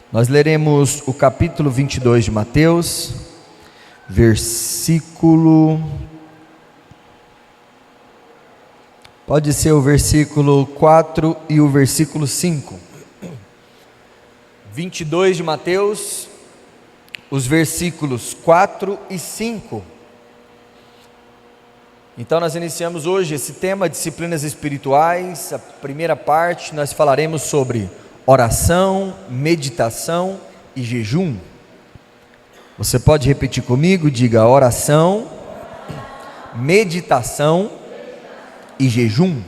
Nós leremos o capítulo 22 de Mateus, pode ser o versículo 4 e o versículo 5. 22 de Mateus, os versículos 4 e 5. Então nós iniciamos hoje esse tema, disciplinas espirituais. A primeira parte nós falaremos sobre oração, meditação e jejum. Você pode repetir comigo? Diga: oração, meditação e jejum.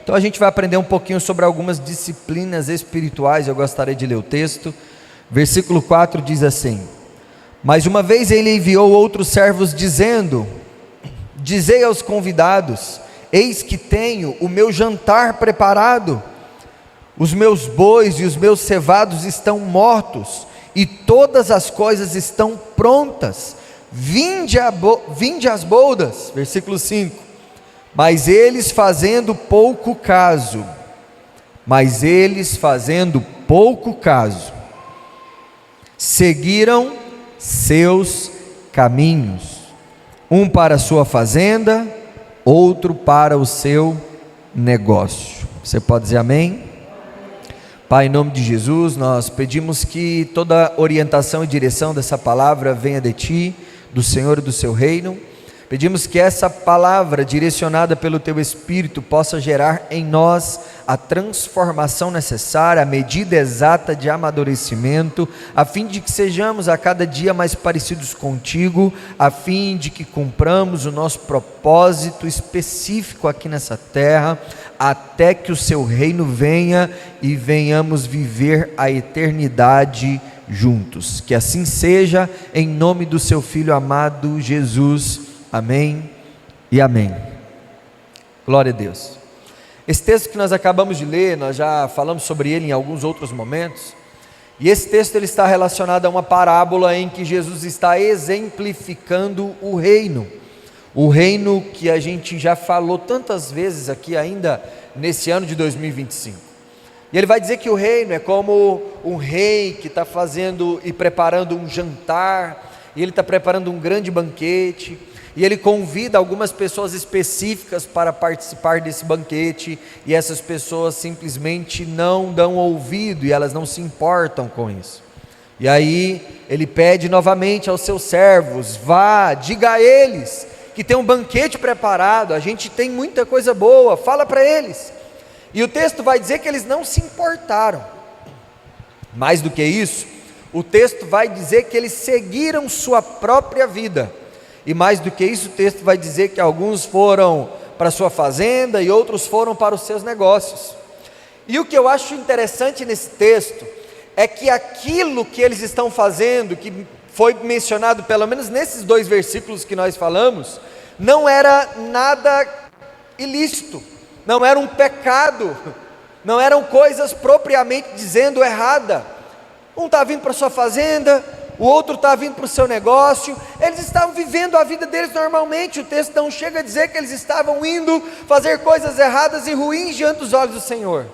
Então a gente vai aprender um pouquinho sobre algumas disciplinas espirituais. Eu gostaria de ler o texto. Versículo 4 diz assim: Mas uma vez ele enviou outros servos dizendo: Dizei aos convidados, eis que tenho o meu jantar preparado, os meus bois e os meus cevados estão mortos, e todas as coisas estão prontas, vinde às bodas. Versículo 5, mas eles fazendo pouco caso, seguiram seus caminhos, um para a sua fazenda, outro para o seu negócio. Você pode dizer amém? Pai, em nome de Jesus, nós pedimos que toda orientação e direção dessa palavra venha de Ti, do Senhor e do Seu reino. Pedimos que essa palavra, direcionada pelo Teu Espírito, possa gerar em nós a transformação necessária, a medida exata de amadurecimento, a fim de que sejamos a cada dia mais parecidos contigo, a fim de que cumpramos o nosso propósito específico aqui nessa terra, até que o Seu reino venha e venhamos viver a eternidade juntos. Que assim seja, em nome do Seu Filho amado Jesus. Amém e amém. Glória a Deus. Esse texto que nós acabamos de ler, nós já falamos sobre ele em alguns outros momentos, e esse texto ele está relacionado a uma parábola em que Jesus está exemplificando o reino que a gente já falou tantas vezes aqui ainda nesse ano de 2025. E ele vai dizer que o reino é como um rei que está fazendo e preparando um jantar, e ele está preparando um grande banquete, e ele convida algumas pessoas específicas para participar desse banquete, e essas pessoas simplesmente não dão ouvido, e elas não se importam com isso. E aí ele pede novamente aos seus servos: vá, diga a eles que tem um banquete preparado, a gente tem muita coisa boa, fala para eles. E o texto vai dizer que eles não se importaram. Mais do que isso, o texto vai dizer que eles seguiram sua própria vida. E mais do que isso, o texto vai dizer que alguns foram para a sua fazenda e outros foram para os seus negócios. E o que eu acho interessante nesse texto é que aquilo que eles estão fazendo, que foi mencionado pelo menos nesses 2 versículos que nós falamos, não era nada ilícito, não era um pecado, não eram coisas propriamente dizendo errada. Um está vindo para a sua fazenda, o outro está vindo para o seu negócio, eles estavam vivendo a vida deles normalmente. O texto não chega a dizer que eles estavam indo fazer coisas erradas e ruins diante dos olhos do Senhor.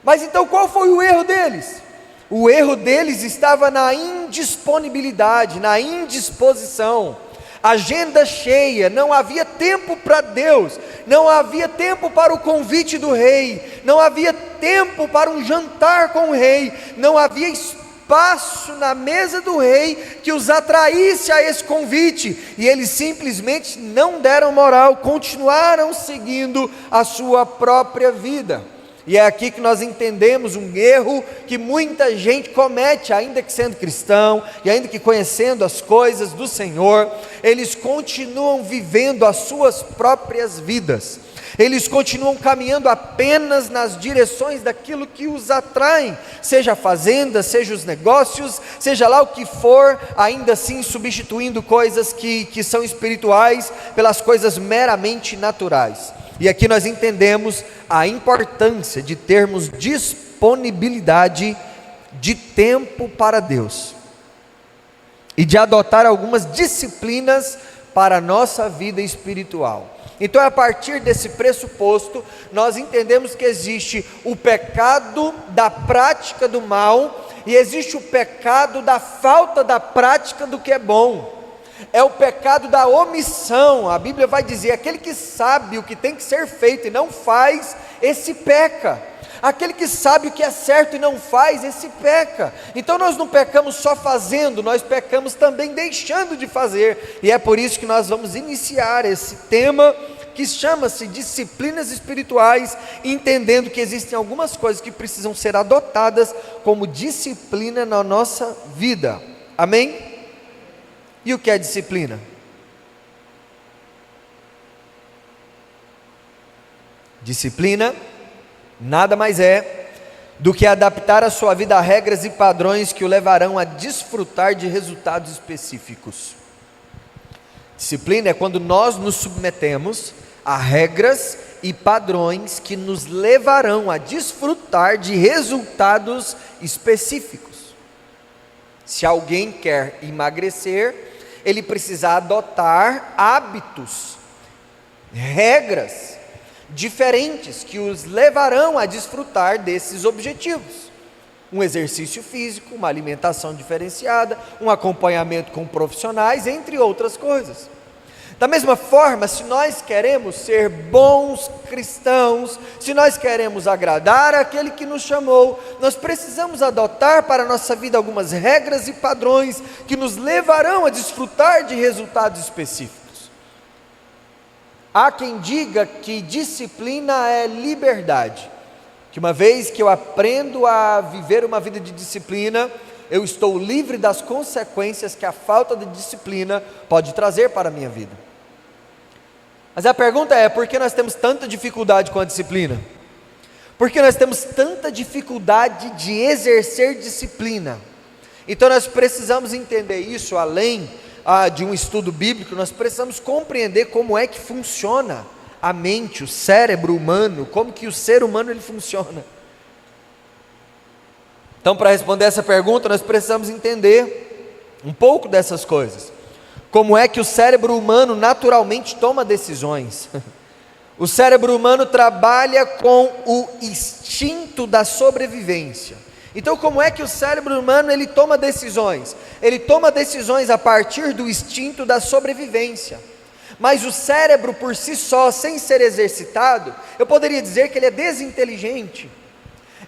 Mas então qual foi o erro deles? O erro deles estava na indisponibilidade, na indisposição. Agenda cheia, não havia tempo para Deus, não havia tempo para o convite do rei, não havia tempo para um jantar com o rei, não havia espaço na mesa do rei que os atraísse a esse convite, e eles simplesmente não deram moral, continuaram seguindo a sua própria vida. E é aqui que nós entendemos um erro que muita gente comete, ainda que sendo cristão, e ainda que conhecendo as coisas do Senhor, eles continuam vivendo as suas próprias vidas, eles continuam caminhando apenas nas direções daquilo que os atraem, seja a fazenda, seja os negócios, seja lá o que for, ainda assim substituindo coisas que são espirituais pelas coisas meramente naturais. E aqui nós entendemos a importância de termos disponibilidade de tempo para Deus e de adotar algumas disciplinas para a nossa vida espiritual. Então, a partir desse pressuposto, nós entendemos que existe o pecado da prática do mal e existe o pecado da falta da prática do que é bom. É o pecado da omissão. A Bíblia vai dizer: aquele que sabe o que tem que ser feito e não faz, esse peca. Aquele que sabe o que é certo e não faz, esse peca. Então nós não pecamos só fazendo, nós pecamos também deixando de fazer. E é por isso que nós vamos iniciar esse tema que chama-se disciplinas espirituais, entendendo que existem algumas coisas que precisam ser adotadas como disciplina na nossa vida. Amém? E o que é disciplina? Disciplina nada mais é do que adaptar a sua vida a regras e padrões que o levarão a desfrutar de resultados específicos. Disciplina é quando nós nos submetemos a regras e padrões que nos levarão a desfrutar de resultados específicos. Se alguém quer emagrecer, ele precisa adotar hábitos, regras diferentes que os levarão a desfrutar desses objetivos. Um exercício físico, uma alimentação diferenciada, um acompanhamento com profissionais, entre outras coisas. Da mesma forma, se nós queremos ser bons cristãos, se nós queremos agradar aquele que nos chamou, nós precisamos adotar para a nossa vida algumas regras e padrões que nos levarão a desfrutar de resultados específicos. Há quem diga que disciplina é liberdade, que uma vez que eu aprendo a viver uma vida de disciplina, eu estou livre das consequências que a falta de disciplina pode trazer para a minha vida. Mas a pergunta é: por que nós temos tanta dificuldade com a disciplina? Por que nós temos tanta dificuldade de exercer disciplina? Então nós precisamos entender isso, além de um estudo bíblico, nós precisamos compreender como é que funciona a mente, o cérebro humano, como que o ser humano ele funciona. Então, para responder essa pergunta, nós precisamos entender um pouco dessas coisas. Como é que o cérebro humano naturalmente toma decisões? O cérebro humano trabalha com o instinto da sobrevivência. Então, como é que o cérebro humano ele toma decisões? Ele toma decisões a partir do instinto da sobrevivência. Mas o cérebro por si só, sem ser exercitado, eu poderia dizer que ele é desinteligente.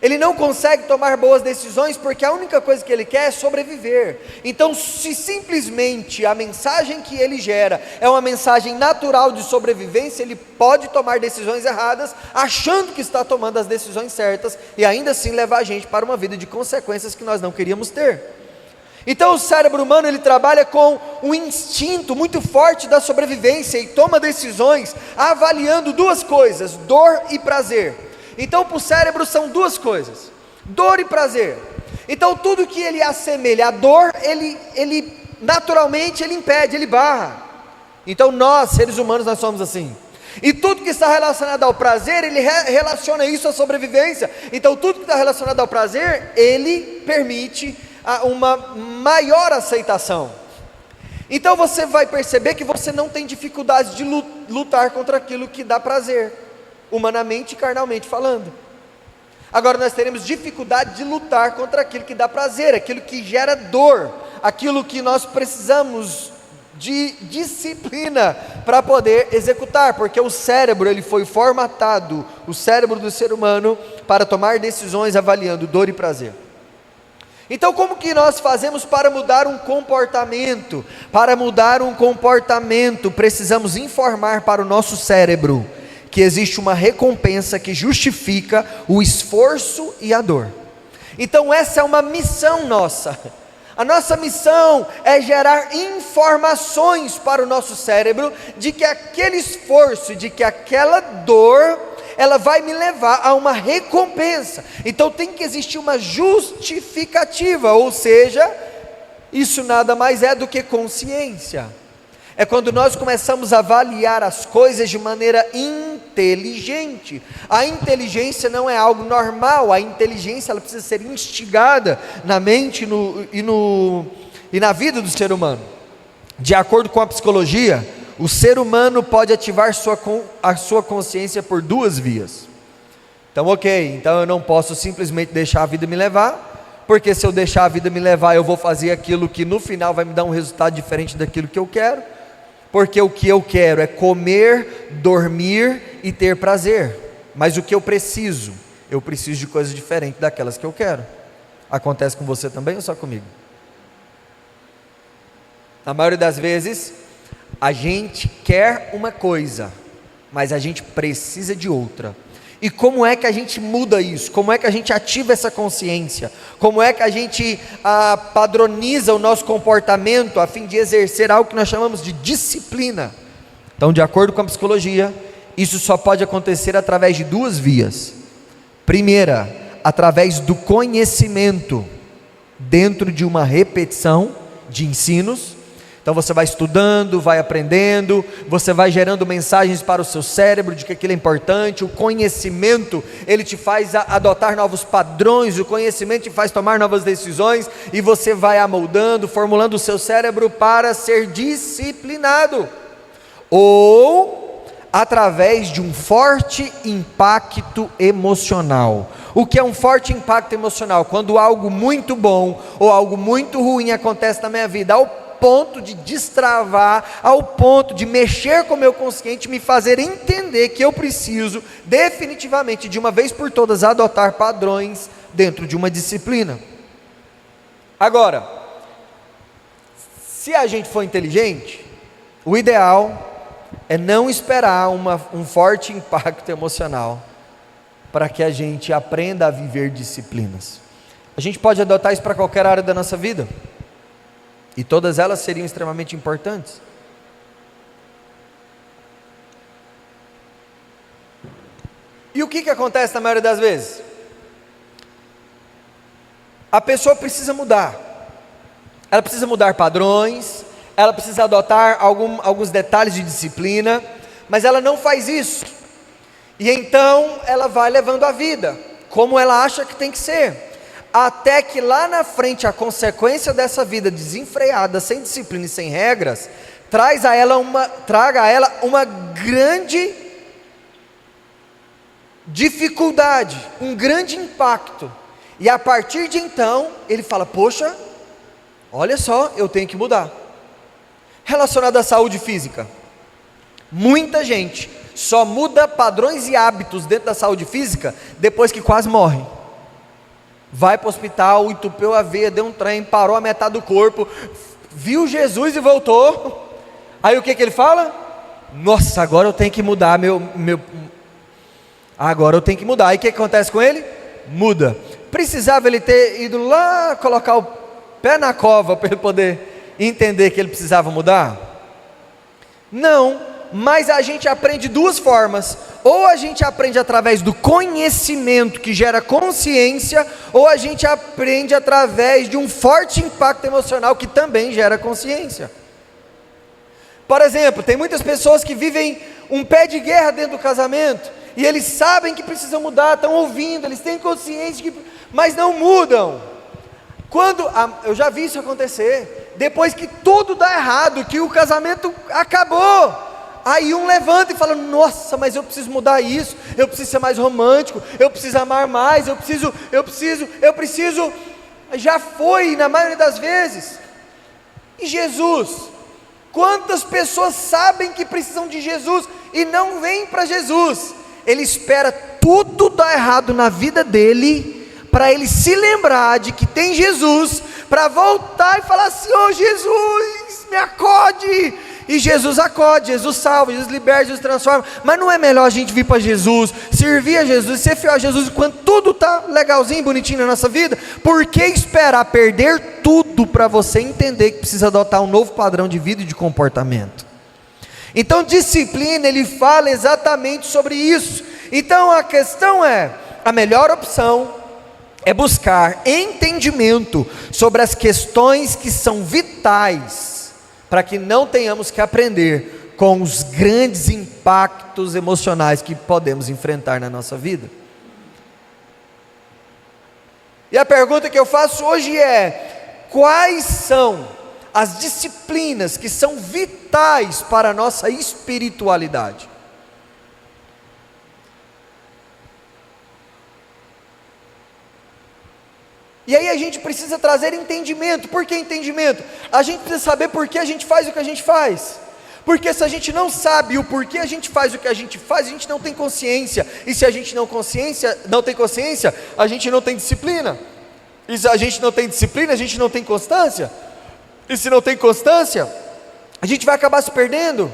Ele não consegue tomar boas decisões porque a única coisa que ele quer é sobreviver. Então, se simplesmente a mensagem que ele gera é uma mensagem natural de sobrevivência, ele pode tomar decisões erradas, achando que está tomando as decisões certas, e ainda assim levar a gente para uma vida de consequências que nós não queríamos ter. Então o cérebro humano ele trabalha com um instinto muito forte da sobrevivência e toma decisões avaliando duas coisas: dor e prazer. Então para o cérebro são duas coisas: dor e prazer. Então tudo que ele assemelha à dor, ele naturalmente ele impede, ele barra. Então nós, seres humanos, nós somos assim. E tudo que está relacionado ao prazer, ele relaciona isso à sobrevivência. Então tudo que está relacionado ao prazer, ele permite uma maior aceitação. Então você vai perceber que você não tem dificuldade de lutar contra aquilo que dá prazer, humanamente e carnalmente falando. Agora nós teremos dificuldade de lutar contra aquilo que dá prazer, aquilo que gera dor, aquilo que nós precisamos de disciplina para poder executar, porque o cérebro ele foi formatado, o cérebro do ser humano, para tomar decisões avaliando dor e prazer. Então como que nós fazemos para mudar um comportamento? Para mudar um comportamento, precisamos informar para o nosso cérebro que existe uma recompensa que justifica o esforço e a dor. Então essa é uma missão nossa. A nossa missão é gerar informações para o nosso cérebro de que aquele esforço, de que aquela dor, ela vai me levar a uma recompensa. Então tem que existir uma justificativa, ou seja, isso nada mais é do que consciência. É quando nós começamos a avaliar as coisas de maneira inteligente. A inteligência não é algo normal, a inteligência ela precisa ser instigada na mente e na vida do ser humano. De acordo com a psicologia, o ser humano pode ativar a sua consciência por duas vias. Então, então eu não posso simplesmente deixar a vida me levar, porque se eu deixar a vida me levar, eu vou fazer aquilo que no final vai me dar um resultado diferente daquilo que eu quero, porque o que eu quero é comer, dormir e ter prazer, mas o que eu preciso de coisas diferentes daquelas que eu quero. Acontece com você também ou só comigo? Na maioria das vezes, a gente quer uma coisa, mas a gente precisa de outra. E como é que a gente muda isso? Como é que a gente ativa essa consciência? Como é que a gente padroniza o nosso comportamento a fim de exercer algo que nós chamamos de disciplina? Então, de acordo com a psicologia, isso só pode acontecer através de duas vias. Primeira, através do conhecimento, dentro de uma repetição de ensinos. Então você vai estudando, vai aprendendo, você vai gerando mensagens para o seu cérebro de que aquilo é importante. O conhecimento, ele te faz adotar novos padrões, o conhecimento te faz tomar novas decisões, e você vai amoldando, formulando o seu cérebro para ser disciplinado. Ou através de um forte impacto emocional. O que é um forte impacto emocional? Quando algo muito bom ou algo muito ruim acontece na minha vida, ao ponto de destravar, ao ponto de mexer com o meu consciente, me fazer entender que eu preciso definitivamente, de uma vez por todas, adotar padrões dentro de uma disciplina. Agora, se a gente for inteligente, o ideal é não esperar um forte impacto emocional para que a gente aprenda a viver disciplinas. A gente pode adotar isso para qualquer área da nossa vida, e todas elas seriam extremamente importantes. E o que acontece na maioria das vezes? A pessoa precisa mudar, ela precisa mudar padrões, ela precisa adotar alguns detalhes de disciplina, mas ela não faz isso, e então ela vai levando a vida como ela acha que tem que ser, até que lá na frente a consequência dessa vida desenfreada, sem disciplina e sem regras, traga a ela uma grande dificuldade, um grande impacto, e a partir de então ele fala: poxa, olha só, eu tenho que mudar. Relacionado à saúde física, muita gente só muda padrões e hábitos dentro da saúde física depois que quase morre. Vai para o hospital, entupeu a veia, deu um trem, parou a metade do corpo, viu Jesus e voltou. Aí o que ele fala? Nossa, agora eu tenho que mudar agora eu tenho que mudar. Aí o que acontece com ele? Muda. Precisava ele ter ido lá colocar o pé na cova para ele poder entender que ele precisava mudar? Não, mas a gente aprende duas formas: ou a gente aprende através do conhecimento que gera consciência, ou a gente aprende através de um forte impacto emocional que também gera consciência. Por exemplo, tem muitas pessoas que vivem um pé de guerra dentro do casamento, e eles sabem que precisam mudar, estão ouvindo, eles têm consciência, mas não mudam. Eu já vi isso acontecer, depois que tudo dá errado, que o casamento acabou, aí um levanta e fala: nossa, mas eu preciso mudar isso, eu preciso ser mais romântico, eu preciso amar mais, eu preciso, já foi na maioria das vezes. E Jesus, quantas pessoas sabem que precisam de Jesus e não vêm para Jesus? Ele espera tudo dar errado na vida dele, para ele se lembrar de que tem Jesus, para voltar e falar assim: oh Jesus, me acode. E Jesus acode, Jesus salva, Jesus liberta, Jesus transforma. Mas não é melhor a gente vir para Jesus, servir a Jesus, ser fiel a Jesus enquanto tudo está legalzinho, bonitinho na nossa vida? Por que esperar perder tudo para você entender que precisa adotar um novo padrão de vida e de comportamento? Então disciplina, ele fala exatamente sobre isso. Então a questão é: a melhor opção é buscar entendimento sobre as questões que são vitais, para que não tenhamos que aprender com os grandes impactos emocionais que podemos enfrentar na nossa vida. E a pergunta que eu faço hoje é: quais são as disciplinas que são vitais para a nossa espiritualidade. E aí a gente precisa trazer entendimento. Por que entendimento? A gente precisa saber por que a gente faz o que a gente faz. Porque se a gente não sabe o porquê a gente faz o que a gente não tem consciência. E se a gente não tem consciência, a gente não tem disciplina. E se a gente não tem disciplina, a gente não tem constância. E se não tem constância, a gente vai acabar se perdendo.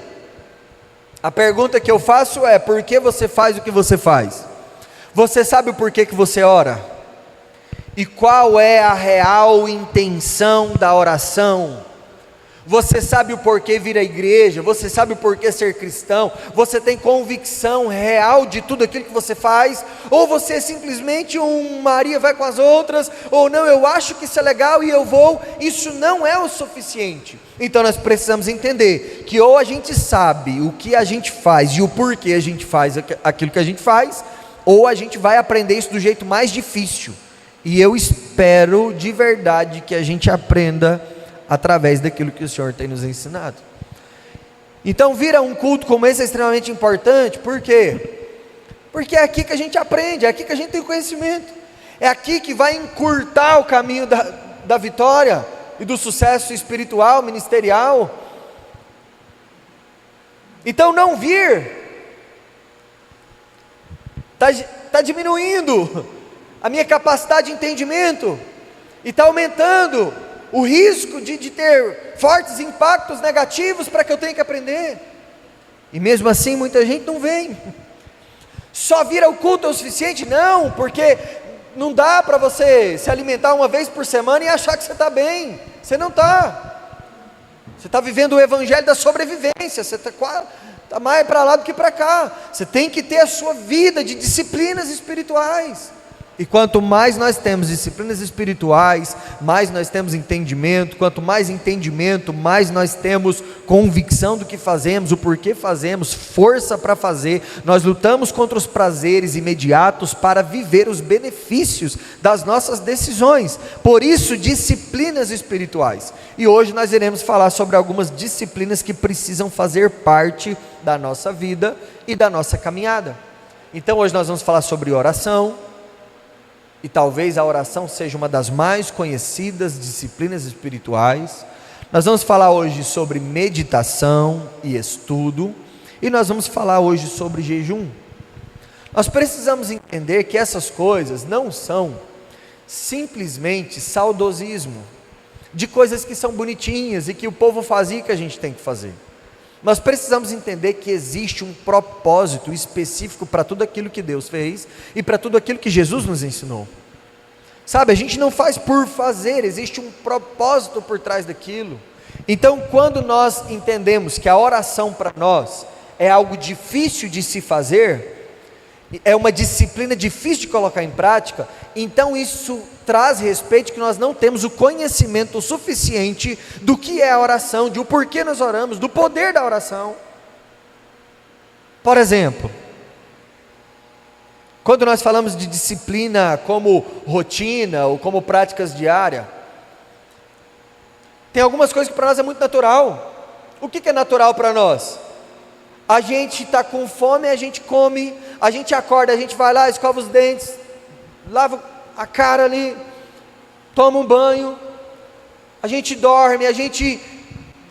A pergunta que eu faço é: por que você faz o que você faz? Você sabe o porquê que você ora? E qual é a real intenção da oração? Você sabe o porquê vir à igreja? Você sabe o porquê ser cristão? Você tem convicção real de tudo aquilo que você faz? Ou você é simplesmente um Maria vai com as outras? Ou não, eu acho que isso é legal e eu vou? Isso não é o suficiente. Então nós precisamos entender que ou a gente sabe o que a gente faz e o porquê a gente faz aquilo que a gente faz, ou a gente vai aprender isso do jeito mais difícil. E eu espero de verdade que a gente aprenda através daquilo que o Senhor tem nos ensinado. Então vir a um culto como esse é extremamente importante. Por quê? Porque é aqui que a gente aprende, é aqui que a gente tem conhecimento, é aqui que vai encurtar o caminho da vitória e do sucesso espiritual, ministerial. Então não vir está diminuindo a minha capacidade de entendimento, e está aumentando o risco de ter fortes impactos negativos para que eu tenha que aprender. E mesmo assim muita gente não vem. Só vir ao culto é o suficiente? Não, porque não dá para você se alimentar uma vez por semana e achar que você está bem. Você não está. Você está vivendo o evangelho da sobrevivência. Você está mais para lá do que para cá. Você tem que ter a sua vida de disciplinas espirituais. E quanto mais nós temos disciplinas espirituais, mais nós temos entendimento. Quanto mais entendimento, mais nós temos convicção do que fazemos, o porquê fazemos, força para fazer. Nós lutamos contra os prazeres imediatos para viver os benefícios das nossas decisões. Por isso, disciplinas espirituais. E hoje nós iremos falar sobre algumas disciplinas que precisam fazer parte da nossa vida e da nossa caminhada. Então hoje nós vamos falar sobre oração. E talvez a oração seja uma das mais conhecidas disciplinas espirituais. Nós vamos falar hoje sobre meditação e estudo. E nós vamos falar hoje sobre jejum. Nós precisamos entender que essas coisas não são simplesmente saudosismo de coisas que são bonitinhas e que o povo fazia e que a gente tem que fazer. Nós precisamos entender que existe um propósito específico para tudo aquilo que Deus fez e para tudo aquilo que Jesus nos ensinou. Sabe, a gente não faz por fazer, existe um propósito por trás daquilo. Então, quando nós entendemos que a oração para nós é algo difícil de se fazer, é uma disciplina difícil de colocar em prática, então isso traz respeito que nós não temos o conhecimento suficiente do que é a oração, de o porquê nós oramos, do poder da oração. Por exemplo, quando nós falamos de disciplina como rotina ou como práticas diárias, tem algumas coisas que para nós é muito natural. O que é natural para nós? A gente está com fome, a gente come, a gente acorda, a gente vai lá, escova os dentes, lava a cara ali, toma um banho, a gente dorme, a gente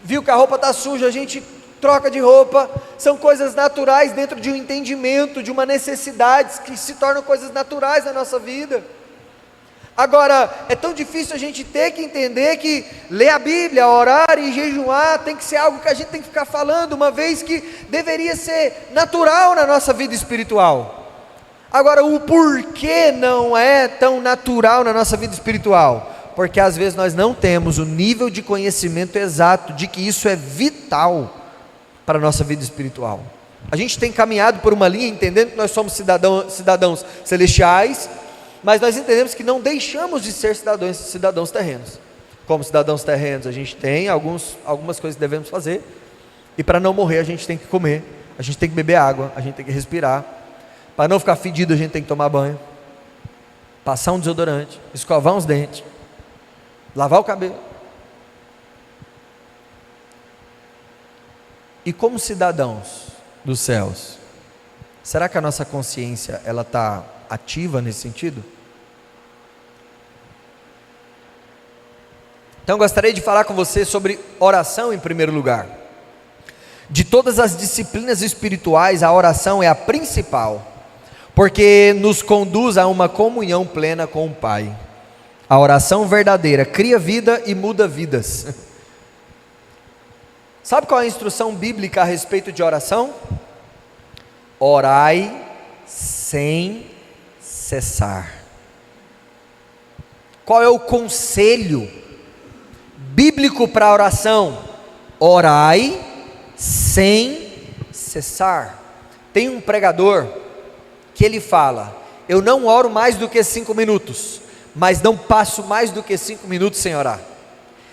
viu que a roupa está suja, a gente troca de roupa. São coisas naturais dentro de um entendimento, de uma necessidade, que se tornam coisas naturais na nossa vida. Agora, é tão difícil a gente ter que entender que ler a Bíblia, orar e jejuar tem que ser algo que a gente tem que ficar falando, uma vez que deveria ser natural na nossa vida espiritual. Agora, o porquê não é tão natural na nossa vida espiritual? Porque às vezes nós não temos o nível de conhecimento exato de que isso é vital para a nossa vida espiritual. A gente tem caminhado por uma linha entendendo que nós somos cidadãos celestiais, mas nós entendemos que não deixamos de ser cidadãos terrenos. Como cidadãos terrenos, a gente tem algumas coisas que devemos fazer, e para não morrer a gente tem que comer, a gente tem que beber água, a gente tem que respirar. Para não ficar fedido a gente tem que tomar banho, passar um desodorante, escovar os dentes, lavar o cabelo. E como cidadãos dos céus, será que a nossa consciência ela está ativa nesse sentido? Então gostaria de falar com você sobre oração em primeiro lugar. De todas as disciplinas espirituais, a oração é a principal, porque nos conduz a uma comunhão plena com o Pai. A oração verdadeira cria vida e muda vidas. Sabe qual é a instrução bíblica a respeito de oração? Orai sem cessar. Qual é o conselho bíblico para a oração? Orai sem cessar. Tem um pregador que ele fala: eu não oro mais do que 5 minutos, mas não passo mais do que 5 minutos sem orar.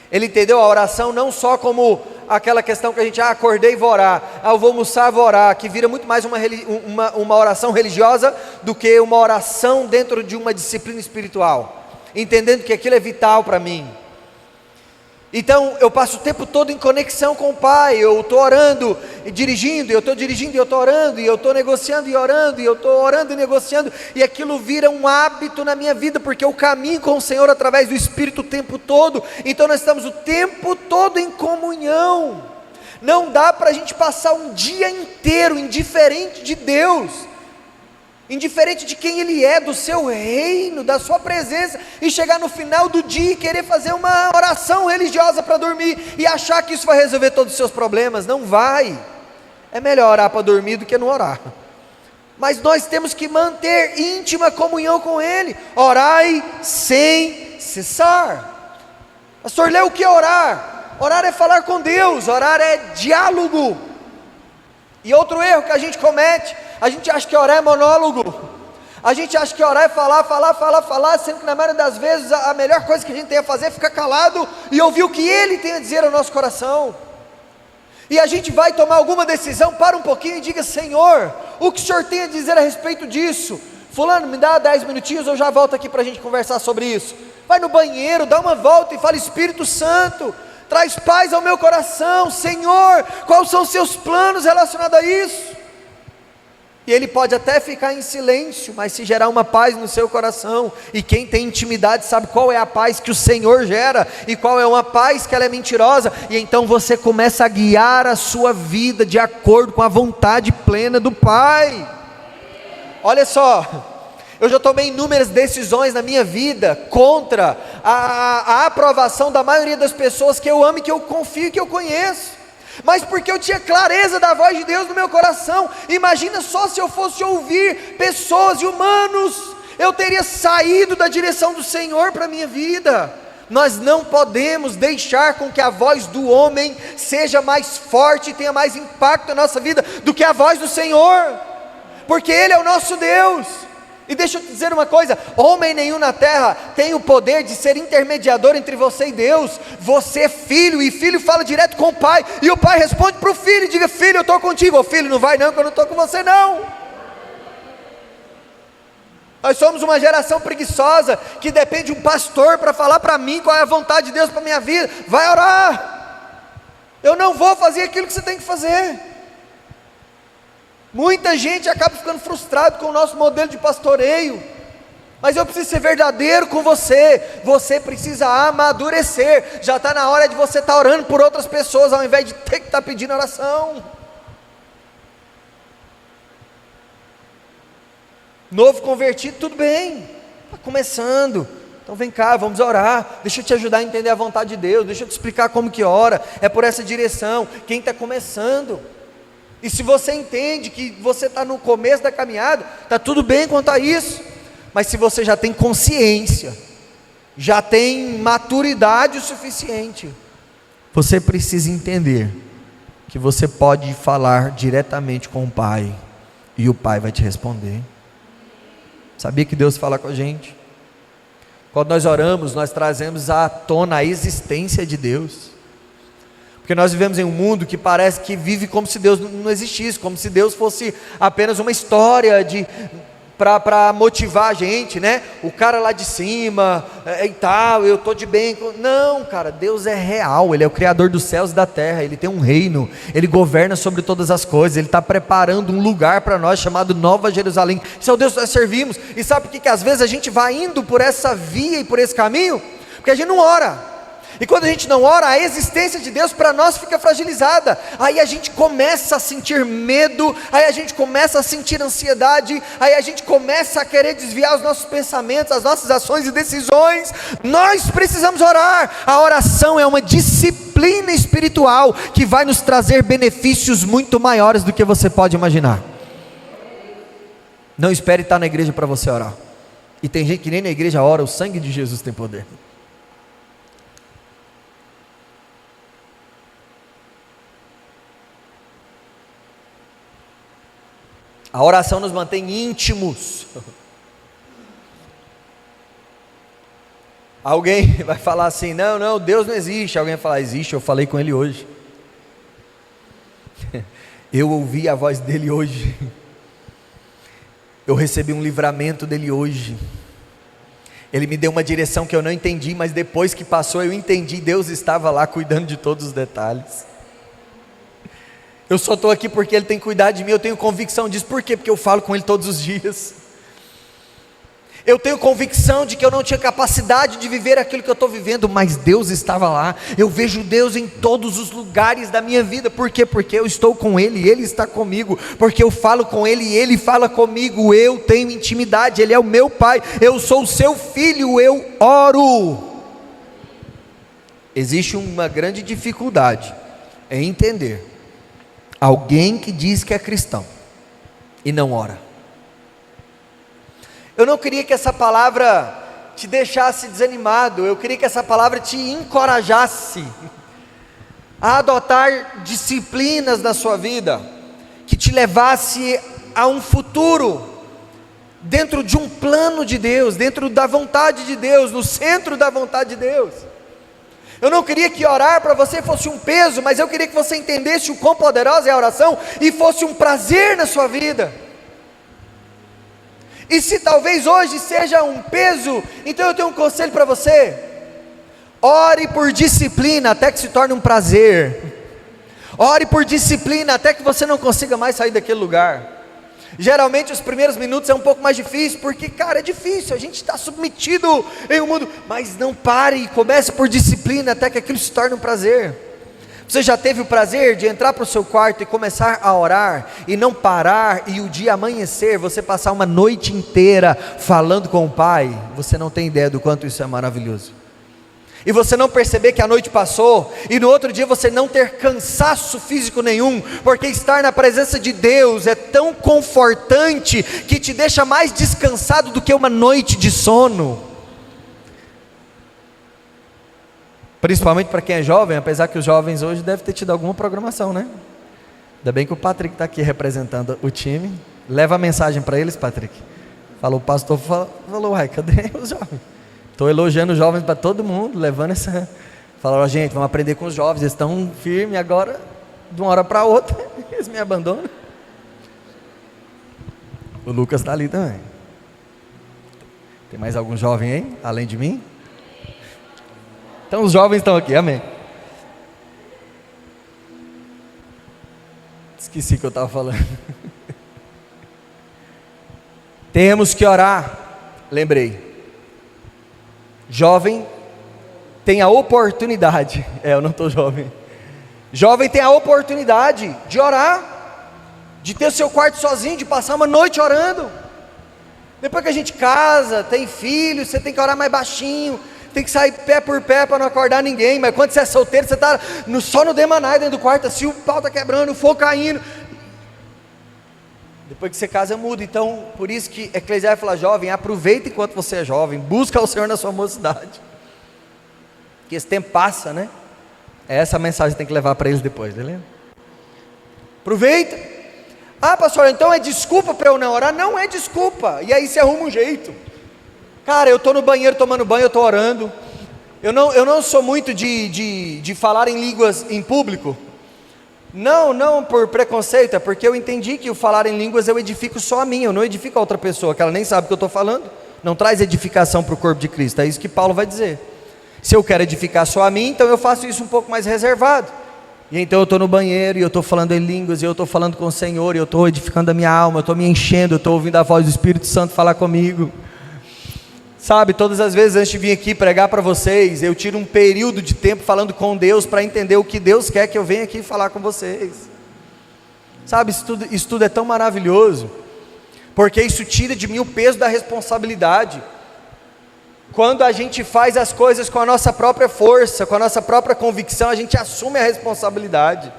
Ele entendeu a oração não só como aquela questão que a gente, acordei e vou orar, eu vou almoçar, vou orar, que vira muito mais uma oração religiosa do que uma oração dentro de uma disciplina espiritual, entendendo que aquilo é vital para mim. Então eu passo o tempo todo em conexão com o Pai, eu estou orando e dirigindo, eu estou dirigindo e eu estou orando, e eu estou negociando e orando, e eu estou orando e negociando, e aquilo vira um hábito na minha vida, porque eu caminho com o Senhor através do Espírito o tempo todo. Então nós estamos o tempo todo em comunhão. Não dá para a gente passar um dia inteiro indiferente de Deus, indiferente de quem Ele é, do seu reino, da sua presença, e chegar no final do dia e querer fazer uma oração religiosa para dormir, e achar que isso vai resolver todos os seus problemas. Não vai. É melhor orar para dormir do que não orar. Mas nós temos que manter íntima comunhão com Ele. Orai sem cessar. Pastor, lê o que é orar? Orar é falar com Deus, orar é diálogo. E outro erro que a gente comete: a gente acha que orar é monólogo, a gente acha que orar é falar, sendo que na maioria das vezes a melhor coisa que a gente tem a fazer é ficar calado e ouvir o que Ele tem a dizer ao nosso coração. E a gente vai tomar alguma decisão, para um pouquinho e diga: Senhor, o que o Senhor tem a dizer a respeito disso? Fulano, me dá 10 minutinhos, eu já volto aqui para a gente conversar sobre isso. Vai no banheiro, dá uma volta e fala: Espírito Santo, traz paz ao meu coração. Senhor, quais são os seus planos relacionados a isso? E ele pode até ficar em silêncio, mas se gerar uma paz no seu coração, e quem tem intimidade sabe qual é a paz que o Senhor gera, e qual é uma paz que ela é mentirosa, e então você começa a guiar a sua vida de acordo com a vontade plena do Pai. Olha só, eu já tomei inúmeras decisões na minha vida contra a aprovação da maioria das pessoas que eu amo e que eu confio e que eu conheço, mas porque eu tinha clareza da voz de Deus no meu coração. Imagina só se eu fosse ouvir pessoas e humanos, eu teria saído da direção do Senhor para a minha vida. Nós não podemos deixar com que a voz do homem seja mais forte e tenha mais impacto na nossa vida do que a voz do Senhor, porque Ele é o nosso Deus. E deixa eu te dizer uma coisa: homem nenhum na terra tem o poder de ser intermediador entre você e Deus. Você é filho, e filho fala direto com o pai, e o pai responde para o filho e diga: filho, eu estou contigo. Ô filho, não vai não, que eu não estou com você não. Nós somos uma geração preguiçosa, que depende de um pastor para falar para mim qual é a vontade de Deus para a minha vida. Vai orar. Eu não vou fazer aquilo que você tem que fazer. Muita gente acaba ficando frustrado com o nosso modelo de pastoreio, mas eu preciso ser verdadeiro com você. Você precisa amadurecer. Já está na hora de você estar orando por outras pessoas, ao invés de ter que estar pedindo oração. Novo convertido, tudo bem, está começando, então vem cá, vamos orar, deixa eu te ajudar a entender a vontade de Deus, deixa eu te explicar como que ora, é por essa direção. Quem está começando, e se você entende que você está no começo da caminhada, está tudo bem quanto a isso. Mas se você já tem consciência, já tem maturidade o suficiente, você precisa entender que você pode falar diretamente com o Pai, e o Pai vai te responder. Sabia que Deus fala com a gente? Quando nós oramos, nós trazemos à tona a existência de Deus. Porque nós vivemos em um mundo que parece que vive como se Deus não existisse, como se Deus fosse apenas uma história para motivar a gente, né? O cara lá de cima e tal, eu tô de bem. Não, cara, Deus é real, Ele é o Criador dos céus e da terra, Ele tem um reino, Ele governa sobre todas as coisas, Ele está preparando um lugar para nós chamado Nova Jerusalém. Esse é o Deus que nós servimos. E sabe por que às vezes a gente vai indo por essa via e por esse caminho? Porque a gente não ora. E quando a gente não ora, a existência de Deus para nós fica fragilizada. Aí a gente começa a sentir medo, aí a gente começa a sentir ansiedade, aí a gente começa a querer desviar os nossos pensamentos, as nossas ações e decisões. Nós precisamos orar. A oração é uma disciplina espiritual que vai nos trazer benefícios muito maiores do que você pode imaginar. Não espere estar na igreja para você orar. E tem gente que nem na igreja ora, o sangue de Jesus tem poder. A oração nos mantém íntimos. Alguém vai falar assim, não, Deus não existe. Alguém vai falar, existe, eu falei com Ele hoje. Eu ouvi a voz dEle hoje. Eu recebi um livramento dEle hoje. Ele me deu uma direção que eu não entendi, mas depois que passou eu entendi, Deus estava lá cuidando de todos os detalhes. Eu só estou aqui porque Ele tem cuidado de mim, eu tenho convicção disso. Por quê? Porque eu falo com Ele todos os dias. Eu tenho convicção de que eu não tinha capacidade de viver aquilo que eu estou vivendo, mas Deus estava lá. Eu vejo Deus em todos os lugares da minha vida. Por quê? Porque eu estou com Ele, Ele está comigo. Porque eu falo com Ele e Ele fala comigo. Eu tenho intimidade, Ele é o meu Pai, eu sou o seu filho, eu oro. Existe uma grande dificuldade em entender alguém que diz que é cristão e não ora. Eu não queria que essa palavra te deixasse desanimado, eu queria que essa palavra te encorajasse a adotar disciplinas na sua vida, que te levasse a um futuro, dentro de um plano de Deus, dentro da vontade de Deus, no centro da vontade de Deus. Eu não queria que orar para você fosse um peso, mas eu queria que você entendesse o quão poderosa é a oração e fosse um prazer na sua vida. E se talvez hoje seja um peso, então eu tenho um conselho para você: ore por disciplina até que se torne um prazer. Ore por disciplina até que você não consiga mais sair daquele lugar. Geralmente os primeiros minutos é um pouco mais difícil, porque cara, é difícil, a gente está submetido em um mundo, mas não pare, comece por disciplina até que aquilo se torne um prazer. Você já teve o prazer de entrar para o seu quarto e começar a orar, e não parar, e o dia amanhecer, você passar uma noite inteira falando com o Pai? Você não tem ideia do quanto isso é maravilhoso. E você não perceber que a noite passou, e no outro dia você não ter cansaço físico nenhum, porque estar na presença de Deus é tão confortante, que te deixa mais descansado do que uma noite de sono. Principalmente para quem é jovem, apesar que os jovens hoje devem ter tido alguma programação, né? Ainda bem que o Patrick está aqui representando o time. Leva a mensagem para eles, Patrick. Falou, o pastor falou, uai, cadê os jovens? Estou elogiando os jovens para todo mundo, levando essa... Falaram, gente, vamos aprender com os jovens, eles estão firmes agora, de uma hora para outra, eles me abandonam. O Lucas está ali também. Tem mais algum jovem aí, além de mim? Então os jovens estão aqui, amém. Esqueci o que eu estava falando. Temos que orar, lembrei. Jovem tem a oportunidade, eu não estou jovem. Jovem tem a oportunidade de orar, de ter o seu quarto sozinho, de passar uma noite orando. Depois que a gente casa, tem filho, você tem que orar mais baixinho, tem que sair pé por pé para não acordar ninguém. Mas quando você é solteiro, você está só no demanai dentro do quarto, assim, o pau está quebrando, o fogo caindo. Depois que você casa, muda. Então, por isso que Eclesiastes fala, jovem, aproveita enquanto você é jovem, busca o Senhor na sua mocidade, que esse tempo passa, né? É essa a mensagem que tem que levar para eles depois, beleza? Aproveita. Ah, pastor, então é desculpa para eu não orar? Não é desculpa, e aí você arruma um jeito. Cara, eu estou no banheiro tomando banho, eu estou orando. Eu não sou muito de falar em línguas em público, Não por preconceito, é porque eu entendi que o falar em línguas eu edifico só a mim, eu não edifico a outra pessoa, que ela nem sabe o que eu estou falando. Não traz edificação para o corpo de Cristo, é isso que Paulo vai dizer. Se eu quero edificar só a mim, então eu faço isso um pouco mais reservado. E então eu estou no banheiro, e eu estou falando em línguas, e eu estou falando com o Senhor, e eu estou edificando a minha alma, eu estou me enchendo, eu estou ouvindo a voz do Espírito Santo falar comigo. Sabe, todas as vezes antes de vir aqui pregar para vocês, eu tiro um período de tempo falando com Deus, para entender o que Deus quer que eu venha aqui falar com vocês. Sabe, isso tudo é tão maravilhoso, porque isso tira de mim o peso da responsabilidade. Quando a gente faz as coisas com a nossa própria força, com a nossa própria convicção, a gente assume a responsabilidade.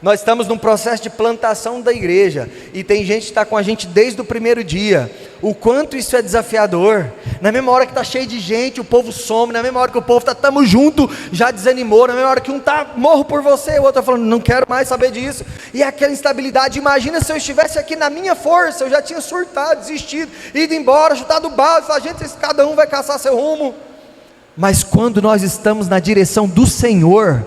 Nós estamos num processo de plantação da igreja, e tem gente que está com a gente desde o primeiro dia. O quanto isso é desafiador. Na mesma hora que está cheio de gente, o povo some. Na mesma hora que o povo está, estamos juntos, já desanimou. Na mesma hora que um está, morro por você, o outro está falando, não quero mais saber disso. E aquela instabilidade. Imagina se eu estivesse aqui na minha força, eu já tinha surtado, desistido, ido embora, chutado o balde, falado, gente, cada um vai caçar seu rumo. Mas quando nós estamos na direção do Senhor,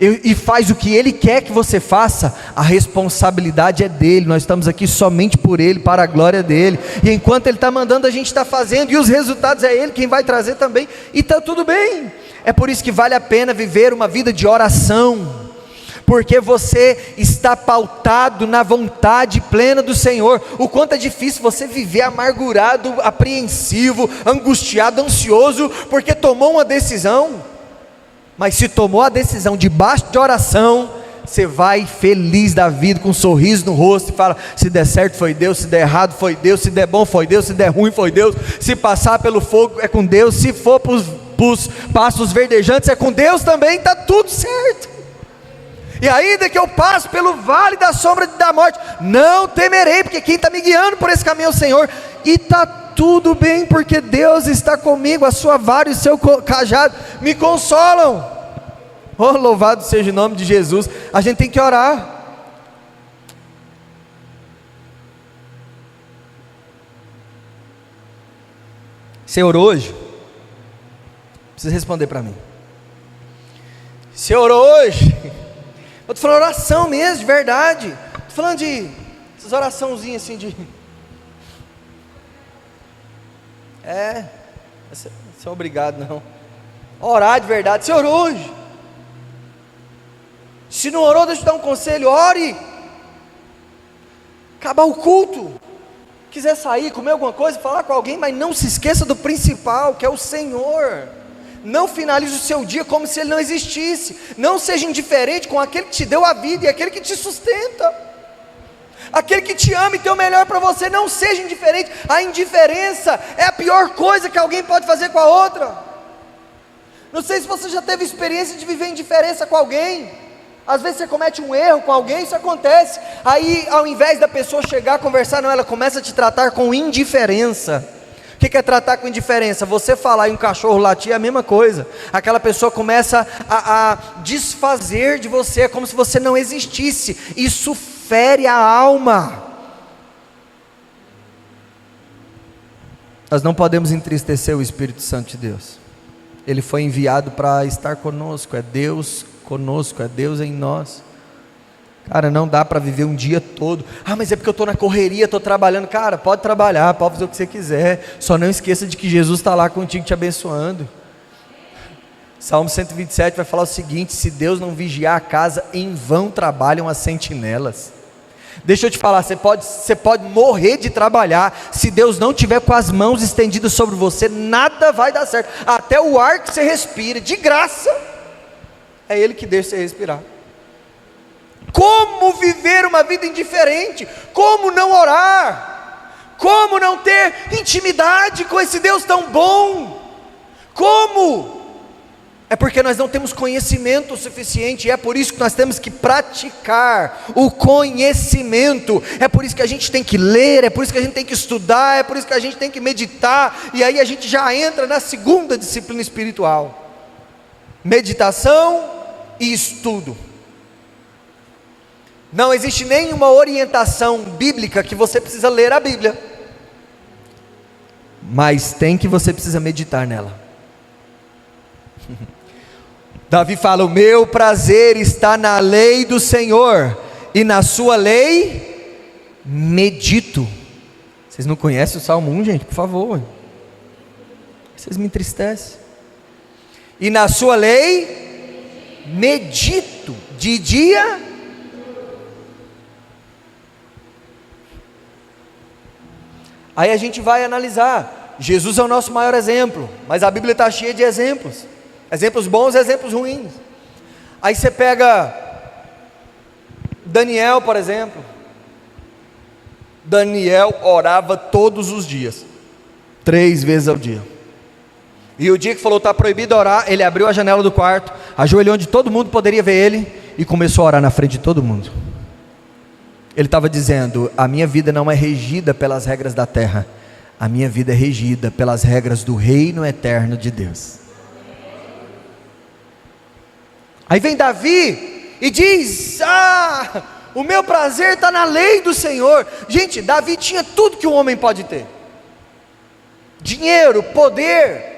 e faz o que Ele quer que você faça, a responsabilidade é dEle, nós estamos aqui somente por Ele, para a glória dEle, e enquanto Ele está mandando, a gente está fazendo, e os resultados é Ele quem vai trazer também, e está tudo bem. É por isso que vale a pena viver uma vida de oração, porque você está pautado na vontade plena do Senhor. O quanto é difícil você viver amargurado, apreensivo, angustiado, ansioso, porque tomou uma decisão. Mas se tomou a decisão debaixo de oração, você vai feliz da vida, com um sorriso no rosto, e fala, se der certo foi Deus, se der errado foi Deus, se der bom foi Deus, se der ruim foi Deus, se passar pelo fogo é com Deus, se for para os pastos verdejantes é com Deus também, está tudo certo. E ainda que eu passe pelo vale da sombra da morte, não temerei, porque quem está me guiando por esse caminho é o Senhor, e está tudo bem, porque Deus está comigo, a sua vara e o seu cajado me consolam. Oh, louvado seja o nome de Jesus. A gente tem que orar. Você orou hoje? Precisa responder para mim. Você orou hoje? Eu estou falando oração mesmo, de verdade. Estou falando de essas oraçãozinhas assim de... Você é obrigado não. Orar de verdade. Você orou hoje? Se não orou, deixa eu dar um conselho, ore. Acabar o culto, quiser sair, comer alguma coisa, falar com alguém, mas não se esqueça do principal, que é o Senhor. Não finalize o seu dia como se Ele não existisse. Não seja indiferente com aquele que te deu a vida e aquele que te sustenta, aquele que te ama e tem o melhor para você. Não seja indiferente. A indiferença é a pior coisa que alguém pode fazer com a outra. Não sei se você já teve experiência de viver indiferença com alguém. Às vezes você comete um erro com alguém, isso acontece. Aí ao invés da pessoa chegar a conversar, não, ela começa a te tratar com indiferença. O que é tratar com indiferença? Você falar e um cachorro latir é a mesma coisa. Aquela pessoa começa a desfazer de você, é como se você não existisse. Isso fere a alma. Nós não podemos entristecer o Espírito Santo de Deus. Ele foi enviado para estar conosco, é Deus conosco, é Deus em nós. Cara, não dá para viver um dia todo, mas é porque eu estou na correria, estou trabalhando. Cara, pode trabalhar, pode fazer o que você quiser, só não esqueça de que Jesus está lá contigo te abençoando. Salmo 127 vai falar o seguinte: se Deus não vigiar a casa, em vão trabalham as sentinelas. Deixa eu te falar, você pode morrer de trabalhar, se Deus não tiver com as mãos estendidas sobre você, nada vai dar certo. Até o ar que você respira, de graça, é Ele que deixa você respirar. Como viver uma vida indiferente? Como não orar? Como não ter intimidade com esse Deus tão bom? Como? É porque nós não temos conhecimento suficiente, e é por isso que nós temos que praticar o conhecimento. É por isso que a gente tem que ler, é por isso que a gente tem que estudar, é por isso que a gente tem que meditar, e aí a gente já entra na segunda disciplina espiritual: meditação e estudo. Não existe nenhuma orientação bíblica que você precisa ler a Bíblia, mas tem que você precisa meditar nela. Davi fala: o meu prazer está na lei do Senhor, e na sua lei medito. Vocês não conhecem o Salmo 1, gente? Por favor, vocês me entristecem. E na sua lei medito, de dia. Aí a gente vai analisar. Jesus é o nosso maior exemplo, mas a Bíblia está cheia de exemplos. Exemplos bons e exemplos ruins. Aí você pega Daniel, por exemplo. Daniel orava todos os dias, 3 vezes ao dia. E o dia que falou está proibido orar, ele abriu a janela do quarto, ajoelhou onde todo mundo poderia ver ele e começou a orar na frente de todo mundo. Ele estava dizendo: a minha vida não é regida pelas regras da terra, a minha vida é regida pelas regras do reino eterno de Deus. Aí vem Davi e diz: o meu prazer está na lei do Senhor. Gente, Davi tinha tudo que um homem pode ter: dinheiro, poder.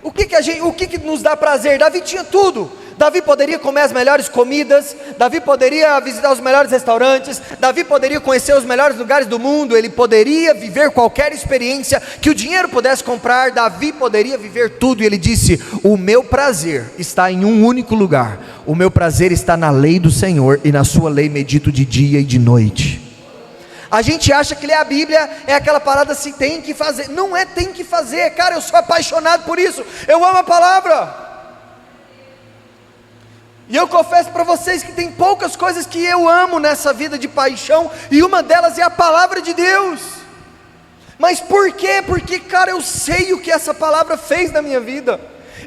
O que nos dá prazer? Davi tinha tudo. Davi poderia comer as melhores comidas, Davi poderia visitar os melhores restaurantes, Davi poderia conhecer os melhores lugares do mundo, ele poderia viver qualquer experiência que o dinheiro pudesse comprar. Davi poderia viver tudo, e ele disse: o meu prazer está em um único lugar, o meu prazer está na lei do Senhor, e na sua lei medito de dia e de noite. A gente acha que ler a Bíblia é aquela parada assim, tem que fazer. Não é tem que fazer, cara, eu sou apaixonado por isso, eu amo a palavra. E eu confesso para vocês que tem poucas coisas que eu amo nessa vida de paixão, e uma delas é a palavra de Deus. Mas por quê? Porque, cara, eu sei o que essa palavra fez na minha vida,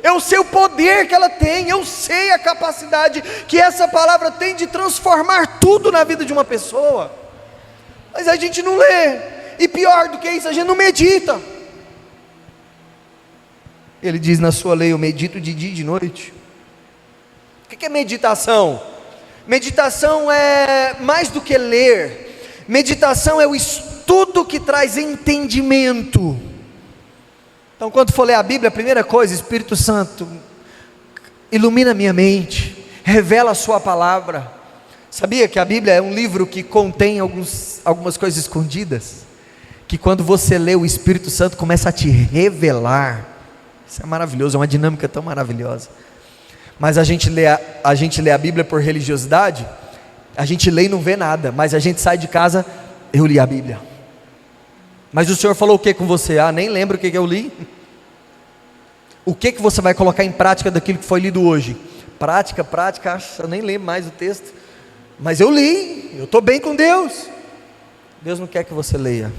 eu sei o poder que ela tem, eu sei a capacidade que essa palavra tem de transformar tudo na vida de uma pessoa. Mas a gente não lê, e pior do que isso, a gente não medita. Ele diz: na sua lei eu medito de dia e de noite. O que é meditação? Meditação é mais do que ler. Meditação é o estudo que traz entendimento. Então, quando for ler a Bíblia, a primeira coisa: Espírito Santo, ilumina minha mente, revela a sua palavra. Sabia que a Bíblia é um livro que contém algumas coisas escondidas, que quando você lê, o Espírito Santo começa a te revelar. Isso é maravilhoso, é uma dinâmica tão maravilhosa. Mas a gente lê a Bíblia por religiosidade, a gente lê e não vê nada, mas a gente sai de casa: eu li a Bíblia. Mas o Senhor falou o que com você? Nem lembro o que eu li. O que você vai colocar em prática daquilo que foi lido hoje? Prática, eu nem lembro mais o texto. Mas eu li, eu estou bem com Deus. Deus não quer que você leia.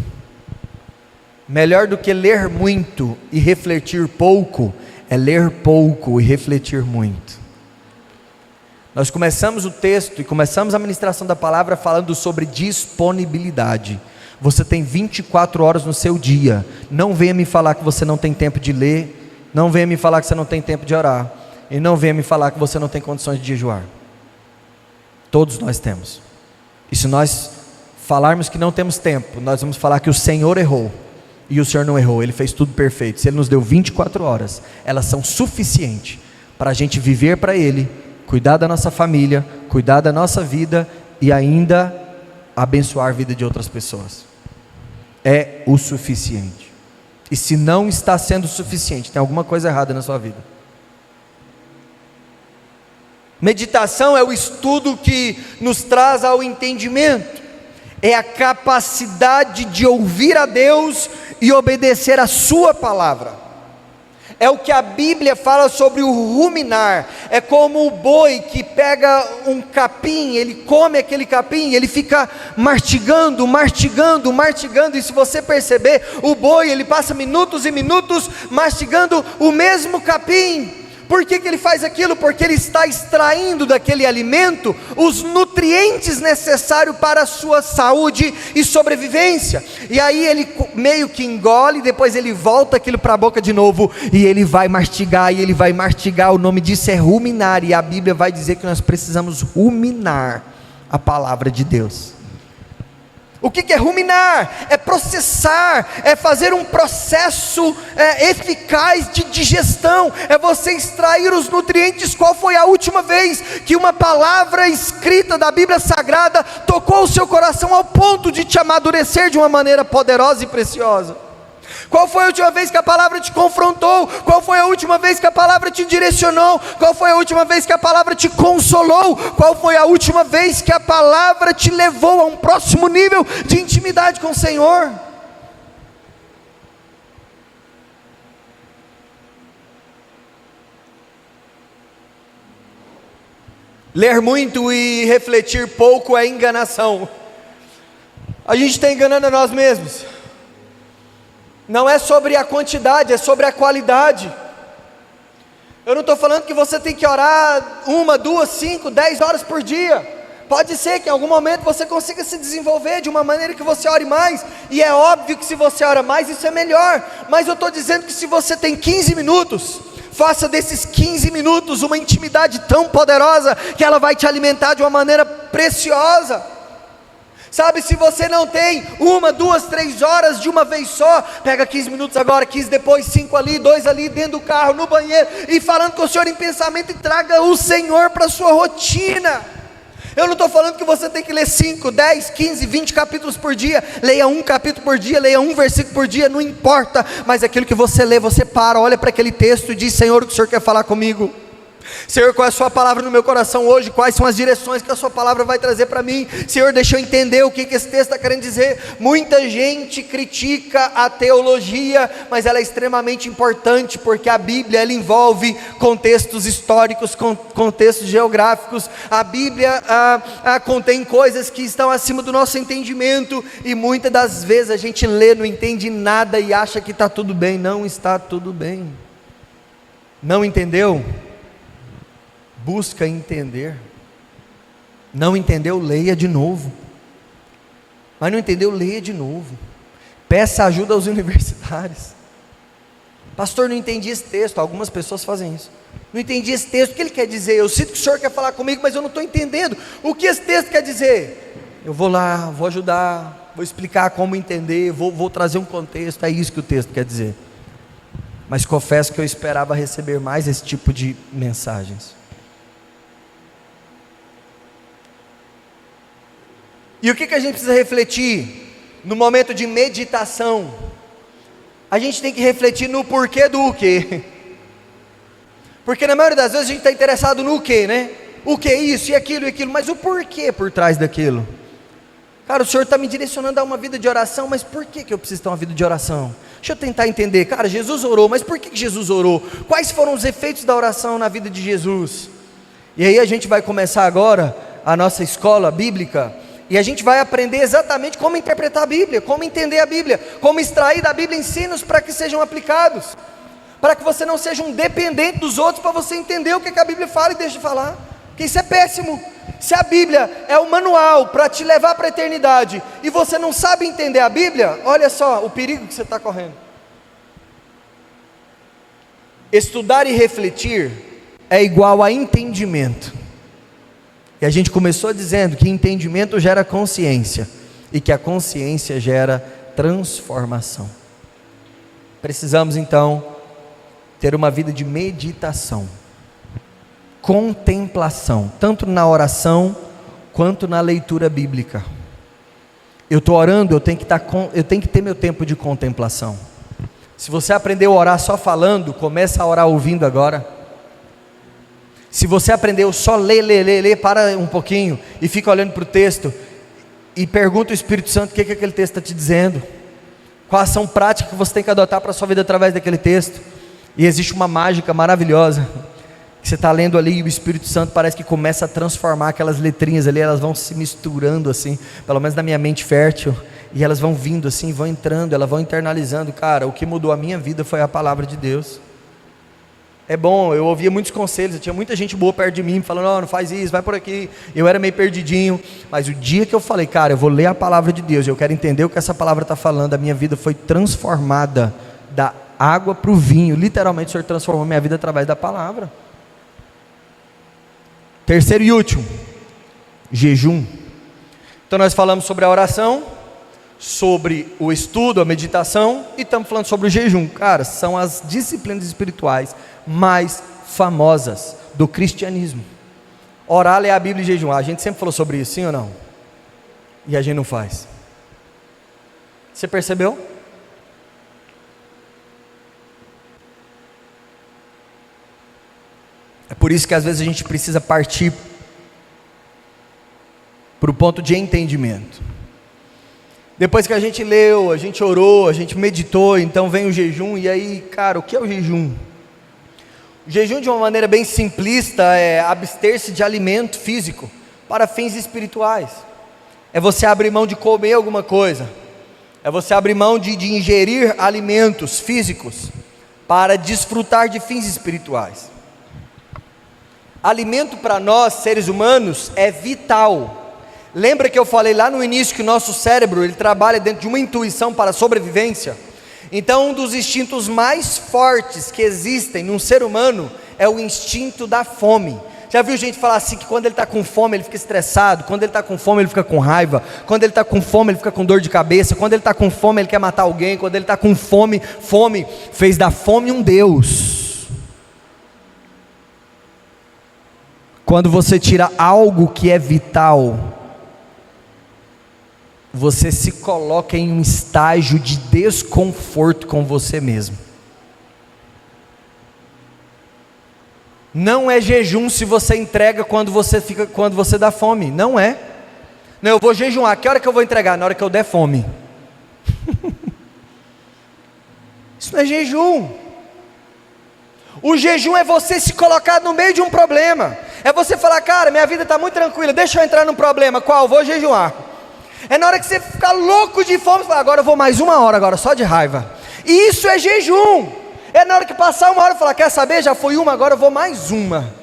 Melhor do que ler muito e refletir pouco, é ler pouco e refletir muito. Nós começamos o texto e começamos a ministração da palavra falando sobre disponibilidade. Você tem 24 horas no seu dia. Não venha me falar que você não tem tempo de ler, não venha me falar que você não tem tempo de orar, e não venha me falar que você não tem condições de jejuar. Todos nós temos. E se nós falarmos que não temos tempo, nós vamos falar que o Senhor errou. E o Senhor não errou, Ele fez tudo perfeito. Se Ele nos deu 24 horas, elas são suficientes para a gente viver para Ele, cuidar da nossa família, cuidar da nossa vida e ainda abençoar a vida de outras pessoas. É o suficiente. E se não está sendo suficiente, tem alguma coisa errada na sua vida. Meditação é o estudo que nos traz ao entendimento, é a capacidade de ouvir a Deus e obedecer a sua palavra. É o que a Bíblia fala sobre o ruminar. É como o boi que pega um capim, ele come aquele capim, ele fica mastigando, e se você perceber, o boi ele passa minutos e minutos mastigando o mesmo capim. Por que ele faz aquilo? Porque ele está extraindo daquele alimento os nutrientes necessários para a sua saúde e sobrevivência. E aí ele meio que engole, depois ele volta aquilo para a boca de novo, e ele vai mastigar, o nome disso é ruminar, e a Bíblia vai dizer que nós precisamos ruminar a palavra de Deus. O que é ruminar? É processar, é fazer um processo eficaz de digestão, é você extrair os nutrientes. Qual foi a última vez que uma palavra escrita da Bíblia Sagrada tocou o seu coração ao ponto de te amadurecer de uma maneira poderosa e preciosa? Qual foi a última vez que a palavra te confrontou? Qual foi a última vez que a palavra te direcionou? Qual foi a última vez que a palavra te consolou? Qual foi a última vez que a palavra te levou a um próximo nível de intimidade com o Senhor? Ler muito e refletir pouco é enganação. A gente está enganando a nós mesmos. Não é sobre a quantidade, é sobre a qualidade. Eu não estou falando que você tem que orar 1, 2, 5, 10 horas por dia. Pode ser que em algum momento você consiga se desenvolver de uma maneira que você ore mais. E é óbvio que se você ora mais, isso é melhor. Mas eu estou dizendo que se você tem 15 minutos, faça desses 15 minutos uma intimidade tão poderosa, que ela vai te alimentar de uma maneira preciosa. Sabe, se você não tem 1, 2, 3 horas de uma vez só, pega 15 minutos agora, 15 depois, 5 ali, 2 ali, dentro do carro, no banheiro, e falando com o Senhor em pensamento, e traga o Senhor para a sua rotina. Eu não estou falando que você tem que ler 5, 10, 15, 20 capítulos por dia. Leia um capítulo por dia, leia um versículo por dia, não importa. Mas aquilo que você lê, você para, olha para aquele texto e diz: Senhor, o que o Senhor quer falar comigo? Senhor, qual é a sua palavra no meu coração hoje? Quais são as direções que a sua palavra vai trazer para mim? Senhor, deixa eu entender o que esse texto está querendo dizer. Muita gente critica a teologia, mas ela é extremamente importante, porque a Bíblia, ela envolve contextos históricos, contextos geográficos. A Bíblia contém coisas que estão acima do nosso entendimento, e muitas das vezes a gente lê, não entende nada e acha que está tudo bem. Não está tudo bem. Não entendeu? Busca entender. Não entendeu? Leia de novo. Mas não entendeu? Leia de novo. Peça ajuda aos universitários. Pastor, não entendi esse texto. Algumas pessoas fazem isso. Não entendi esse texto, o que ele quer dizer? Eu sinto que o Senhor quer falar comigo, mas eu não estou entendendo o que esse texto quer dizer. Eu vou lá, vou ajudar, vou explicar como entender, vou trazer um contexto. É isso que o texto quer dizer. Mas confesso que eu esperava receber mais esse tipo de mensagens. E o que a gente precisa refletir no momento de meditação? A gente tem que refletir no porquê do quê. Porque na maioria das vezes a gente está interessado no quê, né? O que isso e aquilo, mas o porquê por trás daquilo? Cara, o Senhor está me direcionando a uma vida de oração, mas por que eu preciso ter uma vida de oração? Deixa eu tentar entender. Cara, Jesus orou, mas por que Jesus orou? Quais foram os efeitos da oração na vida de Jesus? E aí a gente vai começar agora a nossa escola bíblica, e a gente vai aprender exatamente como interpretar a Bíblia, como entender a Bíblia, como extrair da Bíblia ensinos para que sejam aplicados, para que você não seja um dependente dos outros, para você entender o que a Bíblia fala e deixa de falar, porque isso é péssimo. Se a Bíblia é o manual para te levar para a eternidade, e você não sabe entender a Bíblia, olha só o perigo que você está correndo. Estudar e refletir é igual a entendimento. E a gente começou dizendo que entendimento gera consciência, e que a consciência gera transformação. Precisamos então ter uma vida de meditação, contemplação, tanto na oração quanto na leitura bíblica. Eu estou orando, eu tenho que ter meu tempo de contemplação. Se você aprendeu a orar só falando, começa a orar ouvindo agora. Se você aprendeu só ler, para um pouquinho e fica olhando para o texto e pergunta ao Espírito Santo o que aquele texto está te dizendo, qual a ação prática que você tem que adotar para a sua vida através daquele texto. E existe uma mágica maravilhosa, que você está lendo ali e o Espírito Santo parece que começa a transformar aquelas letrinhas ali, elas vão se misturando assim, pelo menos na minha mente fértil, e elas vão vindo assim, vão entrando, elas vão internalizando. Cara, o que mudou a minha vida foi a palavra de Deus. É bom, eu ouvia muitos conselhos, eu tinha muita gente boa perto de mim, falando: não faz isso, vai por aqui. Eu era meio perdidinho, mas o dia que eu falei: cara, eu vou ler a palavra de Deus, eu quero entender o que essa palavra está falando, a minha vida foi transformada, da água para o vinho. Literalmente o Senhor transformou minha vida através da palavra. Terceiro e último, jejum. Então nós falamos sobre a oração, sobre o estudo, a meditação, e estamos falando sobre o jejum. Cara, são as disciplinas espirituais mais famosas do cristianismo. Orar, ler a Bíblia e jejuar. A gente sempre falou sobre isso, sim ou não? E a gente não faz. Você percebeu? É por isso que às vezes a gente precisa partir para o ponto de entendimento. Depois que a gente leu, a gente orou, a gente meditou, então vem o jejum. E aí, cara, o que é o jejum? O jejum, de uma maneira bem simplista, é abster-se de alimento físico para fins espirituais. É você abrir mão de comer alguma coisa. É você abrir mão de ingerir alimentos físicos para desfrutar de fins espirituais. Alimento para nós, seres humanos, é vital. Lembra que eu falei lá no início que o nosso cérebro, ele trabalha dentro de uma intuição para a sobrevivência? Então, um dos instintos mais fortes que existem num ser humano é o instinto da fome. Já viu gente falar assim que quando ele está com fome ele fica estressado, quando ele está com fome ele fica com raiva, quando ele está com fome ele fica com dor de cabeça, quando ele está com fome ele quer matar alguém, quando ele está com fome, fome fez da fome um Deus. Quando você tira algo que é vital, você se coloca em um estágio de desconforto com você mesmo. Não é jejum se você entrega quando você dá fome, não é. Não, eu vou jejuar, que hora que eu vou entregar? Na hora que eu der fome. Isso não é jejum. O jejum é você se colocar no meio de um problema. É você falar, cara, minha vida está muito tranquila, deixa eu entrar num problema. Qual? Vou jejuar. É na hora que você ficar louco de fome, você fala, agora eu vou mais uma hora agora, só de raiva. E isso é jejum. É na hora que passar uma hora e falar, quer saber, já foi uma, agora eu vou mais uma.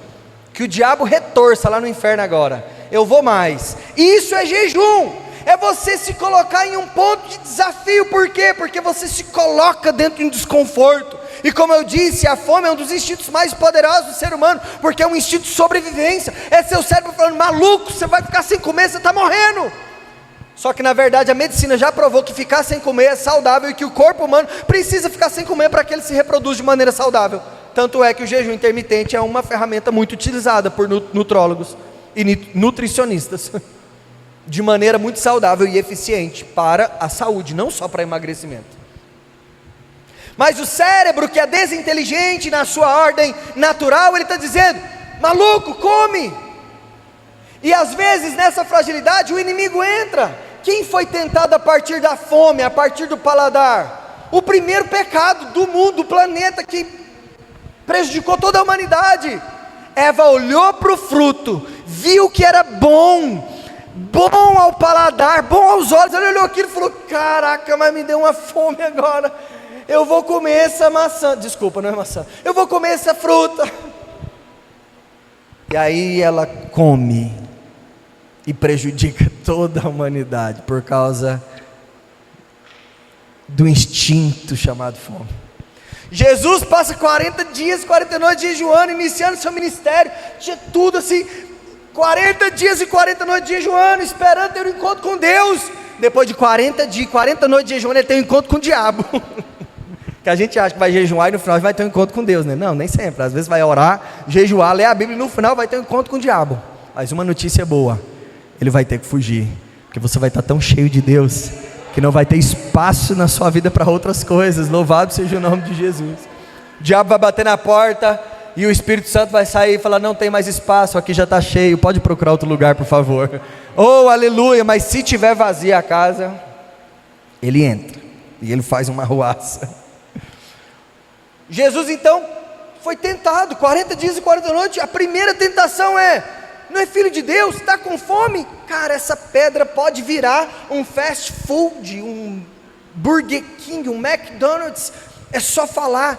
Que o diabo retorça lá no inferno agora. Eu vou mais. Isso é jejum. É você se colocar em um ponto de desafio. Por quê? Porque você se coloca dentro de um desconforto. E como eu disse, a fome é um dos instintos mais poderosos do ser humano, porque é um instinto de sobrevivência. É seu cérebro falando, maluco, você vai ficar sem comer, você está morrendo. Só que na verdade a medicina já provou que ficar sem comer é saudável e que o corpo humano precisa ficar sem comer para que ele se reproduza de maneira saudável. Tanto é que o jejum intermitente é uma ferramenta muito utilizada por nutrólogos e nutricionistas de maneira muito saudável e eficiente para a saúde, não só para emagrecimento. Mas o cérebro, que é desinteligente na sua ordem natural, ele está dizendo, maluco, come. E às vezes nessa fragilidade o inimigo entra. Quem foi tentado a partir da fome, a partir do paladar? O primeiro pecado do mundo, do planeta, que prejudicou toda a humanidade. Eva olhou para o fruto, viu que era bom ao paladar, bom aos olhos. Ela olhou aquilo e falou, caraca, mas me deu uma fome agora. Eu vou comer essa maçã, desculpa, não é maçã. Eu vou comer essa fruta. E aí ela come e prejudica toda a humanidade por causa do instinto chamado fome. Jesus passa 40 dias, 40 noites jejuando, iniciando seu ministério, tinha tudo assim, 40 dias e 40 noites jejuando, esperando ter um encontro com Deus. Depois de 40 dias, 40 noites jejuando, ele tem um encontro com o diabo. Que a gente acha que vai jejuar e no final vai ter um encontro com Deus, né? Não, nem sempre, às vezes vai orar, jejuar, ler a Bíblia e no final vai ter um encontro com o diabo. Mas uma notícia boa, ele vai ter que fugir, porque você vai estar tão cheio de Deus, que não vai ter espaço na sua vida para outras coisas. Louvado seja o nome de Jesus. O diabo vai bater na porta e o Espírito Santo vai sair e falar, não tem mais espaço, aqui já está cheio, pode procurar outro lugar por favor. Oh, aleluia, mas se tiver vazia a casa, ele entra e ele faz uma arruaça. Jesus então foi tentado, 40 dias e 40 noites, a primeira tentação é, não é filho de Deus, está com fome? Cara, essa pedra pode virar um fast food, um Burger King, um McDonald's, é só falar,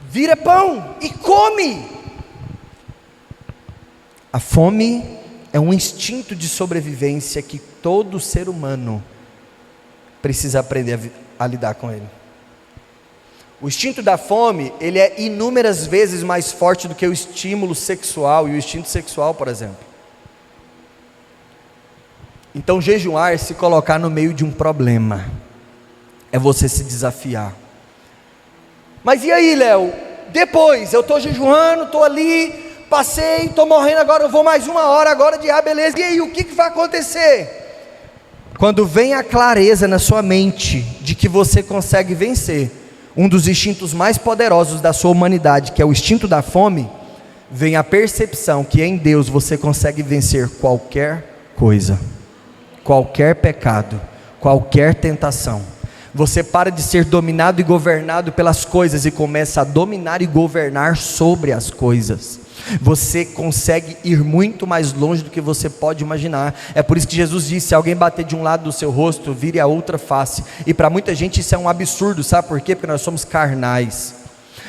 vira pão e come. A fome é um instinto de sobrevivência que todo ser humano precisa aprender a lidar com ele. O instinto da fome, ele é inúmeras vezes mais forte do que o estímulo sexual e o instinto sexual, por exemplo. Então jejuar é se colocar no meio de um problema, é você se desafiar. Mas e aí, Léo? Depois, eu estou jejuando, estou ali, passei, estou morrendo agora, eu vou mais 1 hora agora de beleza, e aí, o que vai acontecer? Quando vem a clareza na sua mente, de que você consegue vencer, um dos instintos mais poderosos da sua humanidade, que é o instinto da fome, vem a percepção que em Deus você consegue vencer qualquer coisa, qualquer pecado, qualquer tentação. Você para de ser dominado e governado pelas coisas e começa a dominar e governar sobre as coisas. Você consegue ir muito mais longe do que você pode imaginar. É por isso que Jesus disse: se alguém bater de um lado do seu rosto, vire a outra face. E para muita gente isso é um absurdo, sabe por quê? Porque nós somos carnais.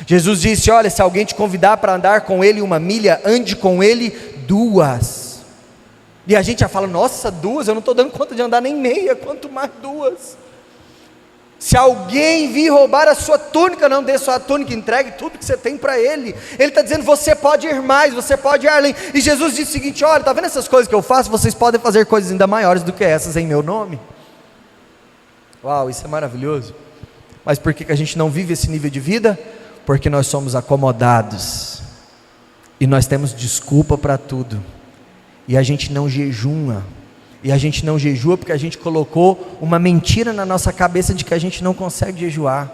Jesus disse: olha, se alguém te convidar para andar com ele 1 milha, ande com ele 2. E a gente já fala: nossa, 2? Eu não estou dando conta de andar nem meia, quanto mais 2. Se alguém vir roubar a sua túnica, não dê sua túnica, entregue tudo que você tem para ele. Ele está dizendo: você pode ir mais, você pode ir além. E Jesus disse o seguinte: olha, está vendo essas coisas que eu faço? Vocês podem fazer coisas ainda maiores do que essas em meu nome. Uau, isso é maravilhoso. Mas por que a gente não vive esse nível de vida? Porque nós somos acomodados, e nós temos desculpa para tudo, e a gente não jejuma. E a gente não jejua porque a gente colocou uma mentira na nossa cabeça de que a gente não consegue jejuar.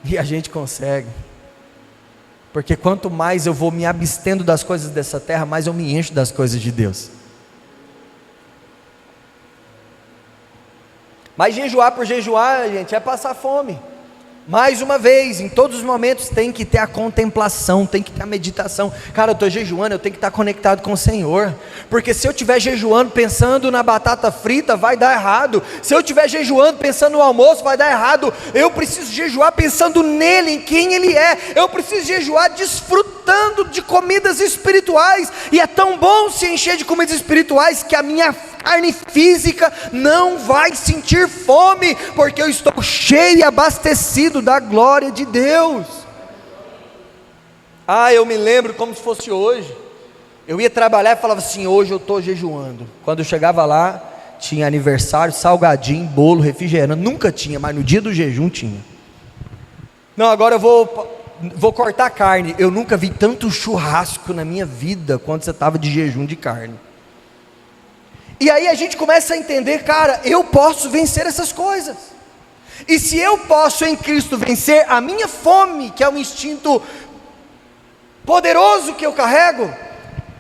E a gente consegue. Porque quanto mais eu vou me abstendo das coisas dessa terra, mais eu me encho das coisas de Deus. Mas jejuar por jejuar, gente, é passar fome. Mais uma vez, em todos os momentos tem que ter a contemplação, tem que ter a meditação. Cara, eu estou jejuando, eu tenho que estar conectado com o Senhor, porque se eu estiver jejuando pensando na batata frita, vai dar errado. Se eu estiver jejuando pensando no almoço, vai dar errado. Eu preciso jejuar pensando nele, em quem ele é. Eu preciso jejuar desfrutando de comidas espirituais, e é tão bom se encher de comidas espirituais que a minha carne física não vai sentir fome, porque eu estou cheio e abastecido da glória de Deus. Eu me lembro como se fosse hoje. Eu ia trabalhar e falava assim: hoje eu estou jejuando. Quando eu chegava lá, tinha aniversário, salgadinho, bolo, refrigerante. Nunca tinha, mas no dia do jejum tinha. Não, agora eu vou cortar carne. Eu nunca vi tanto churrasco na minha vida quando você estava de jejum de carne. E aí a gente começa a entender: cara, eu posso vencer essas coisas. E se eu posso em Cristo vencer a minha fome, que é um instinto poderoso que eu carrego,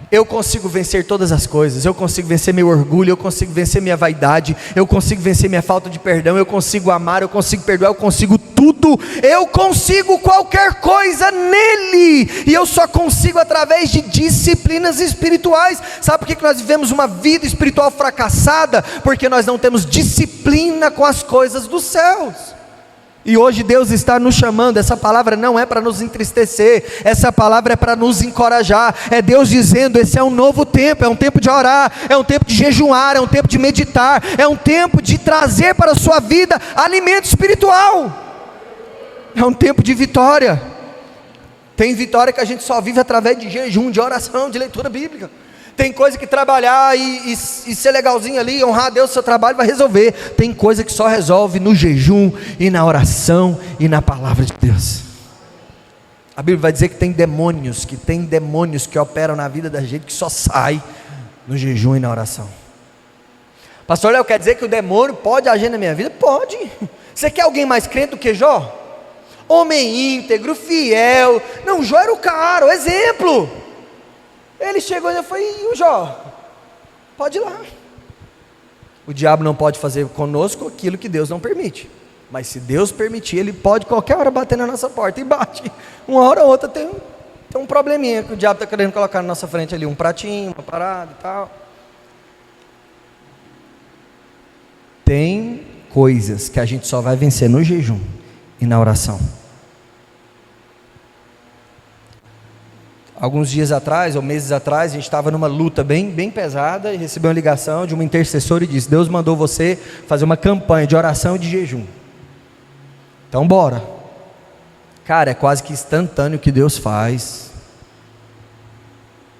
eu consigo vencer todas as coisas. Eu consigo vencer meu orgulho, eu consigo vencer minha vaidade, eu consigo vencer minha falta de perdão, eu consigo amar, eu consigo perdoar, eu consigo tudo. Eu consigo qualquer coisa nele, e eu só consigo através de disciplinas espirituais. Sabe por que nós vivemos uma vida espiritual fracassada? Porque nós não temos disciplina com as coisas dos céus. E hoje Deus está nos chamando. Essa palavra não é para nos entristecer, essa palavra é para nos encorajar. É Deus dizendo: esse é um novo tempo, é um tempo de orar, é um tempo de jejuar, é um tempo de meditar, é um tempo de trazer para a sua vida alimento espiritual, é um tempo de vitória. Tem vitória que a gente só vive através de jejum, de oração, de leitura bíblica. Tem coisa que trabalhar e ser legalzinho ali, honrar a Deus, seu trabalho vai resolver. Tem coisa que só resolve no jejum e na oração e na palavra de Deus. A Bíblia vai dizer que tem demônios que operam na vida da gente, que só sai no jejum e na oração. Pastor Léo, quer dizer que o demônio pode agir na minha vida? Pode. Você quer alguém mais crente do que Jó? Homem íntegro, fiel. Não, Jó era o cara, o exemplo. Ele chegou e foi: e o Jó? Pode ir lá. O diabo não pode fazer conosco aquilo que Deus não permite. Mas se Deus permitir, ele pode qualquer hora bater na nossa porta, e bate. Uma hora ou outra tem um probleminha que o diabo está querendo colocar na nossa frente ali, um pratinho, uma parada e tal. Tem coisas que a gente só vai vencer no jejum e na oração. Alguns dias atrás, ou meses atrás, a gente estava numa luta bem pesada, e recebeu uma ligação de uma intercessora e disse: Deus mandou você fazer uma campanha de oração e de jejum. Então bora. Cara, é quase que instantâneo o que Deus faz.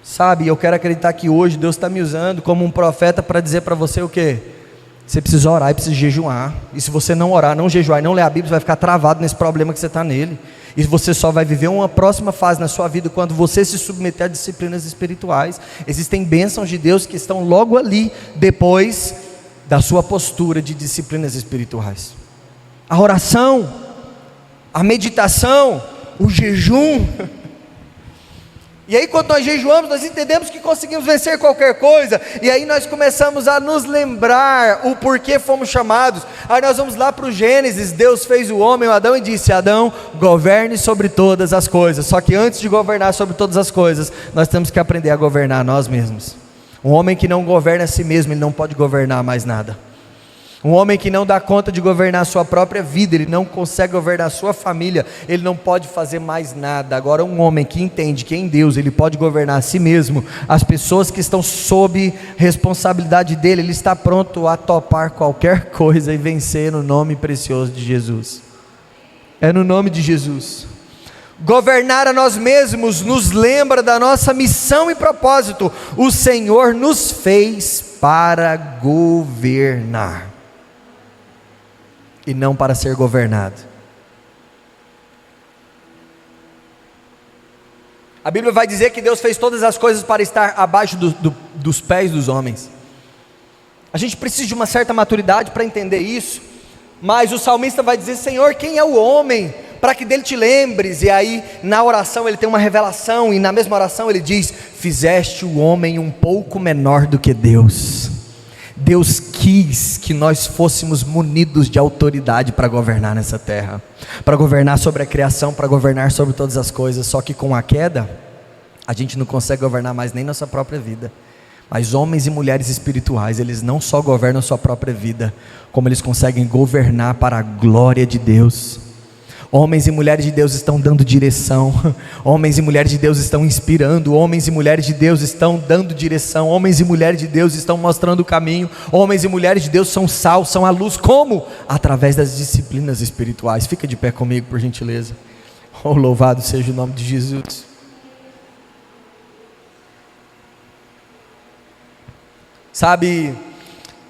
Sabe, eu quero acreditar que hoje Deus está me usando como um profeta para dizer para você o quê? Você precisa orar e precisa jejuar. E se você não orar, não jejuar e não ler a Bíblia, você vai ficar travado nesse problema que você está nele. E você só vai viver uma próxima fase na sua vida quando você se submeter a disciplinas espirituais. Existem bênçãos de Deus que estão logo ali, depois da sua postura de disciplinas espirituais. A oração, a meditação, o jejum. E aí quando nós jejuamos, nós entendemos que conseguimos vencer qualquer coisa, e aí nós começamos a nos lembrar o porquê fomos chamados. Aí nós vamos lá para o Gênesis. Deus fez o homem, o Adão, e disse: Adão, governe sobre todas as coisas. Só que antes de governar sobre todas as coisas, nós temos que aprender a governar nós mesmos. Um homem que não governa a si mesmo, ele não pode governar mais nada. Um homem que não dá conta de governar a sua própria vida, ele não consegue governar a sua família, ele não pode fazer mais nada. Agora um homem que entende que em Deus ele pode governar a si mesmo, as pessoas que estão sob responsabilidade dele, ele está pronto a topar qualquer coisa e vencer no nome precioso de Jesus. É no nome de Jesus. Governar a nós mesmos nos lembra da nossa missão e propósito. O Senhor nos fez para governar e não para ser governado. A Bíblia vai dizer que Deus fez todas as coisas para estar abaixo dos pés dos homens. A gente precisa de uma certa maturidade para entender isso, mas o salmista vai dizer: Senhor, quem é o homem para que dele te lembres? E aí na oração ele tem uma revelação, e na mesma oração ele diz: fizeste o homem um pouco menor do que Deus. Deus quis que nós fôssemos munidos de autoridade para governar nessa terra, para governar sobre a criação, para governar sobre todas as coisas. Só que com a queda, a gente não consegue governar mais nem nossa própria vida. Mas homens e mulheres espirituais, eles não só governam sua própria vida, como eles conseguem governar para a glória de Deus. Homens e mulheres de Deus estão dando direção, homens e mulheres de Deus estão inspirando, homens e mulheres de Deus estão dando direção, homens e mulheres de Deus estão mostrando o caminho, homens e mulheres de Deus são sal, são a luz. Como? Através das disciplinas espirituais. Fica de pé comigo, por gentileza. Oh, louvado seja o nome de Jesus. Sabe,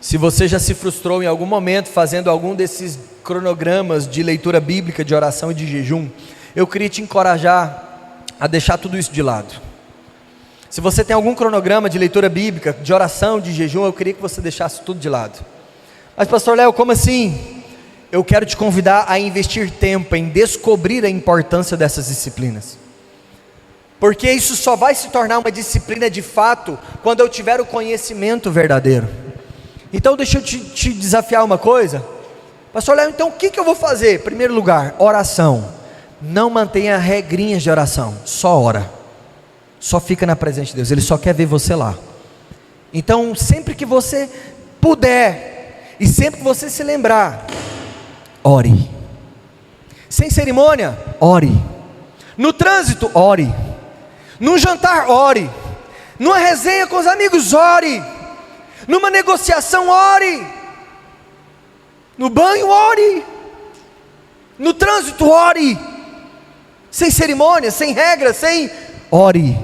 se você já se frustrou em algum momento fazendo algum desses cronogramas de leitura bíblica, de oração e de jejum, eu queria te encorajar a deixar tudo isso de lado. Se você tem algum cronograma de leitura bíblica, de oração, de jejum, eu queria que você deixasse tudo de lado. Mas pastor Léo, como assim? Eu quero te convidar a investir tempo em descobrir a importância dessas disciplinas, porque isso só vai se tornar uma disciplina de fato quando eu tiver o conhecimento verdadeiro. Então deixa eu te desafiar uma coisa. Pastor Léo, então o que eu vou fazer? Em primeiro lugar, oração. Não mantenha regrinhas de oração, só ora, só fica na presença de Deus. Ele só quer ver você lá. Então sempre que você puder, e sempre que você se lembrar, ore. Sem cerimônia, ore. No trânsito, ore. No jantar, ore. Numa resenha com os amigos, ore. Numa negociação, ore. No banho, ore. No trânsito, ore. Sem cerimônia, sem regra, ore.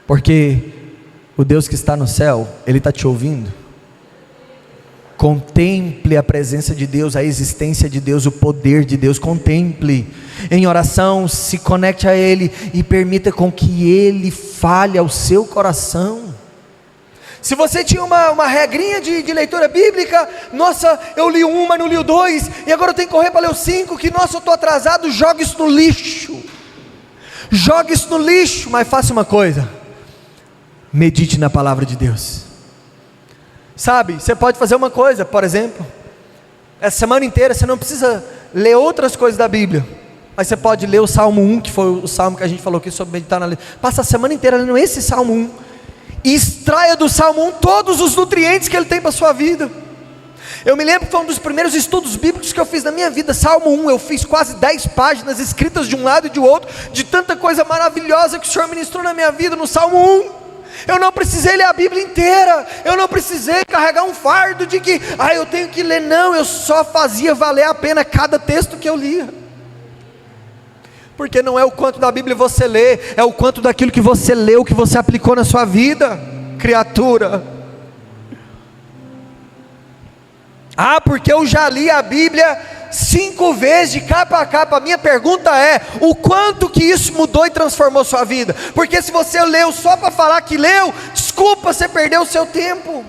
Porque o Deus que está no céu, Ele está te ouvindo. Contemple a presença de Deus, a existência de Deus, o poder de Deus. Contemple em oração, se conecte a Ele e permita com que Ele fale ao seu coração. Se você tinha uma regrinha de leitura bíblica, nossa, eu li um, mas não li o 2, e agora eu tenho que correr para ler o 5, que nossa, eu estou atrasado. Joga isso no lixo, joga isso no lixo. Mas faça uma coisa, medite na palavra de Deus. Sabe, você pode fazer uma coisa, por exemplo, essa semana inteira você não precisa ler outras coisas da Bíblia, mas você pode ler o Salmo 1, que foi o salmo que a gente falou aqui sobre meditar na lei. Passa a semana inteira lendo esse Salmo 1, e extraia do Salmo 1 todos os nutrientes que ele tem para a sua vida. Eu me lembro que foi um dos primeiros estudos bíblicos que eu fiz na minha vida. Salmo 1, eu fiz quase 10 páginas escritas de um lado e de outro, de tanta coisa maravilhosa que o Senhor ministrou na minha vida no Salmo 1. Eu não precisei ler a Bíblia inteira, eu não precisei carregar um fardo de que, eu tenho que ler. Não, eu só fazia valer a pena cada texto que eu lia. Porque não é o quanto da Bíblia você lê, é o quanto daquilo que você leu, que você aplicou na sua vida, criatura. Ah, porque eu já li a Bíblia 5 vezes de capa a capa. A minha pergunta é: o quanto que isso mudou e transformou sua vida? Porque se você leu só para falar que leu, desculpa, você perdeu o seu tempo.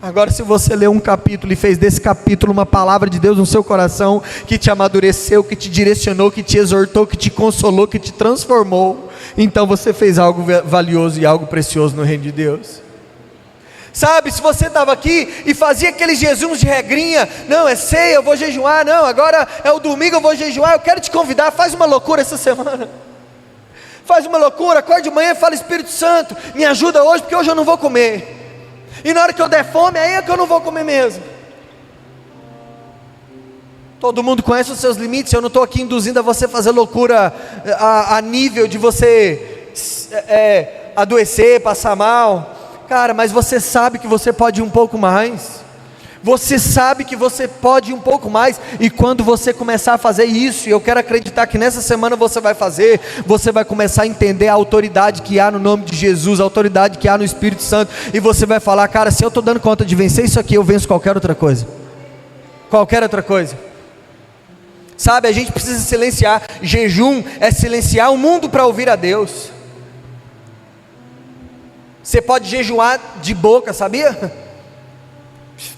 Agora, se você leu um capítulo e fez desse capítulo uma palavra de Deus no seu coração, que te amadureceu, que te direcionou, que te exortou, que te consolou, que te transformou, então você fez algo valioso e algo precioso no reino de Deus. Sabe, se você estava aqui e fazia aqueles jejuns de regrinha, não, é ceia, eu vou jejuar, não, agora é o domingo, eu vou jejuar, eu quero te convidar, faz uma loucura essa semana. Faz uma loucura, acorde de manhã e fala: Espírito Santo, me ajuda hoje, porque hoje eu não vou comer. E na hora que eu der fome, aí é que eu não vou comer mesmo. Todo mundo conhece os seus limites. Eu não estou aqui induzindo a você fazer loucura a nível de você adoecer, passar mal. Cara, mas você sabe que você pode ir um pouco mais. Você sabe que você pode ir um pouco mais. E quando você começar a fazer isso, e eu quero acreditar que nessa semana você vai fazer, você vai começar a entender a autoridade que há no nome de Jesus, a autoridade que há no Espírito Santo. E você vai falar: cara, se eu estou dando conta de vencer isso aqui, eu venço qualquer outra coisa. Qualquer outra coisa. Sabe, a gente precisa silenciar. Jejum é silenciar o mundo para ouvir a Deus. Você pode jejuar de boca, sabia?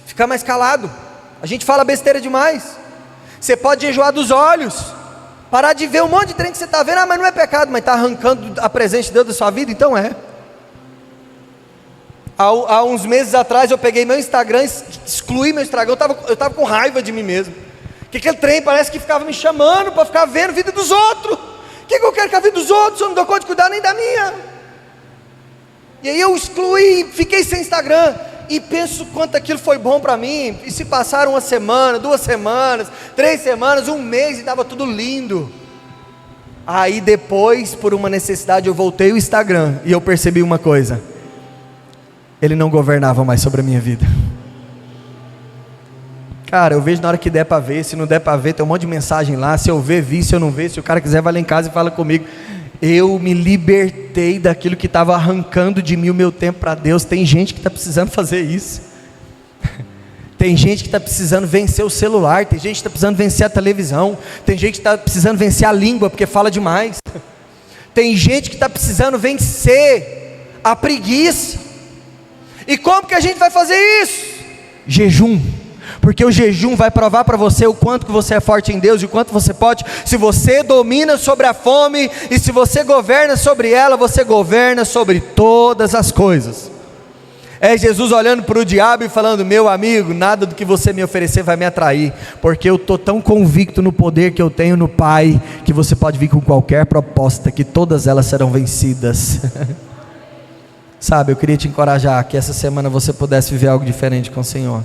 Ficar mais calado. A gente fala besteira demais. Você pode jejuar dos olhos, parar de ver um monte de trem que você está vendo. Ah, mas não é pecado, mas está arrancando a presença de Deus da sua vida, então é. Há uns meses atrás eu peguei meu Instagram, excluí meu Instagram. Eu estava com raiva de mim mesmo, que aquele trem parece que ficava me chamando para ficar vendo a vida dos outros. O que eu quero com a vida dos outros? Eu não dou conta de cuidar nem da minha. E aí eu excluí, fiquei sem Instagram. E penso quanto aquilo foi bom para mim. E se passaram 1 semana, 2 semanas, 3 semanas, 1 mês, e estava tudo lindo. Aí depois, por uma necessidade, eu voltei ao Instagram e eu percebi uma coisa: ele não governava mais sobre a minha vida. Cara, eu vejo na hora que der para ver. Se não der para ver, tem um monte de mensagem lá. Se eu ver, vi. Se eu não ver, se o cara quiser, vai lá em casa e fala comigo. Eu me libertei daquilo que estava arrancando de mim o meu tempo para Deus. Tem gente que está precisando fazer isso. Tem gente que está precisando vencer o celular. Tem gente que está precisando vencer a televisão. Tem gente que está precisando vencer a língua, porque fala demais. Tem gente que está precisando vencer a preguiça. E como que a gente vai fazer isso? Jejum. Porque o jejum vai provar para você o quanto que você é forte em Deus, e o quanto você pode. Se você domina sobre a fome, e se você governa sobre ela, você governa sobre todas as coisas. É Jesus olhando para o diabo e falando: meu amigo, nada do que você me oferecer vai me atrair, porque eu estou tão convicto no poder que eu tenho no Pai, que você pode vir com qualquer proposta, que todas elas serão vencidas. Sabe, eu queria te encorajar que essa semana você pudesse viver algo diferente com o Senhor.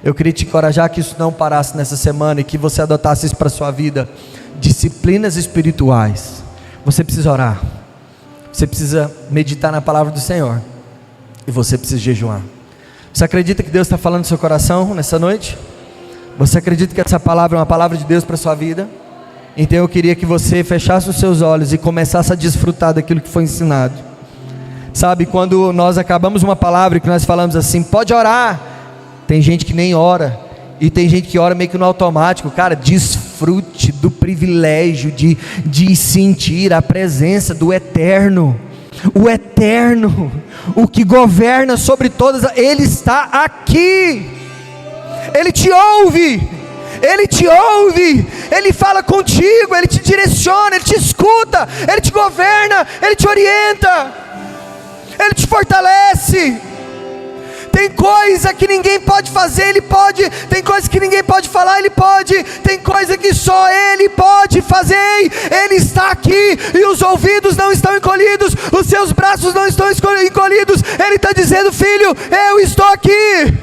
Eu queria te encorajar que isso não parasse nessa semana, e que você adotasse isso para a sua vida. Disciplinas espirituais. Você precisa orar, você precisa meditar na palavra do Senhor, e você precisa jejuar. Você acredita que Deus está falando no seu coração nessa noite? Você acredita que essa palavra é uma palavra de Deus para a sua vida? Então eu queria que você fechasse os seus olhos e começasse a desfrutar daquilo que foi ensinado. Sabe, quando nós acabamos uma palavra e que nós falamos assim: pode orar. Tem gente que nem ora, e tem gente que ora meio que no automático. Cara, desfrute do privilégio de sentir a presença do Eterno. O Eterno, o que governa sobre todas, Ele está aqui. Ele te ouve, Ele te ouve, Ele fala contigo, Ele te direciona, Ele te escuta, Ele te governa, Ele te orienta, Ele te fortalece. Tem coisa que ninguém pode fazer, Ele pode. Tem coisa que ninguém pode falar, Ele pode. Tem coisa que só Ele pode fazer. Ele está aqui, e os ouvidos não estão encolhidos, os seus braços não estão encolhidos. Ele está dizendo: filho, eu estou aqui.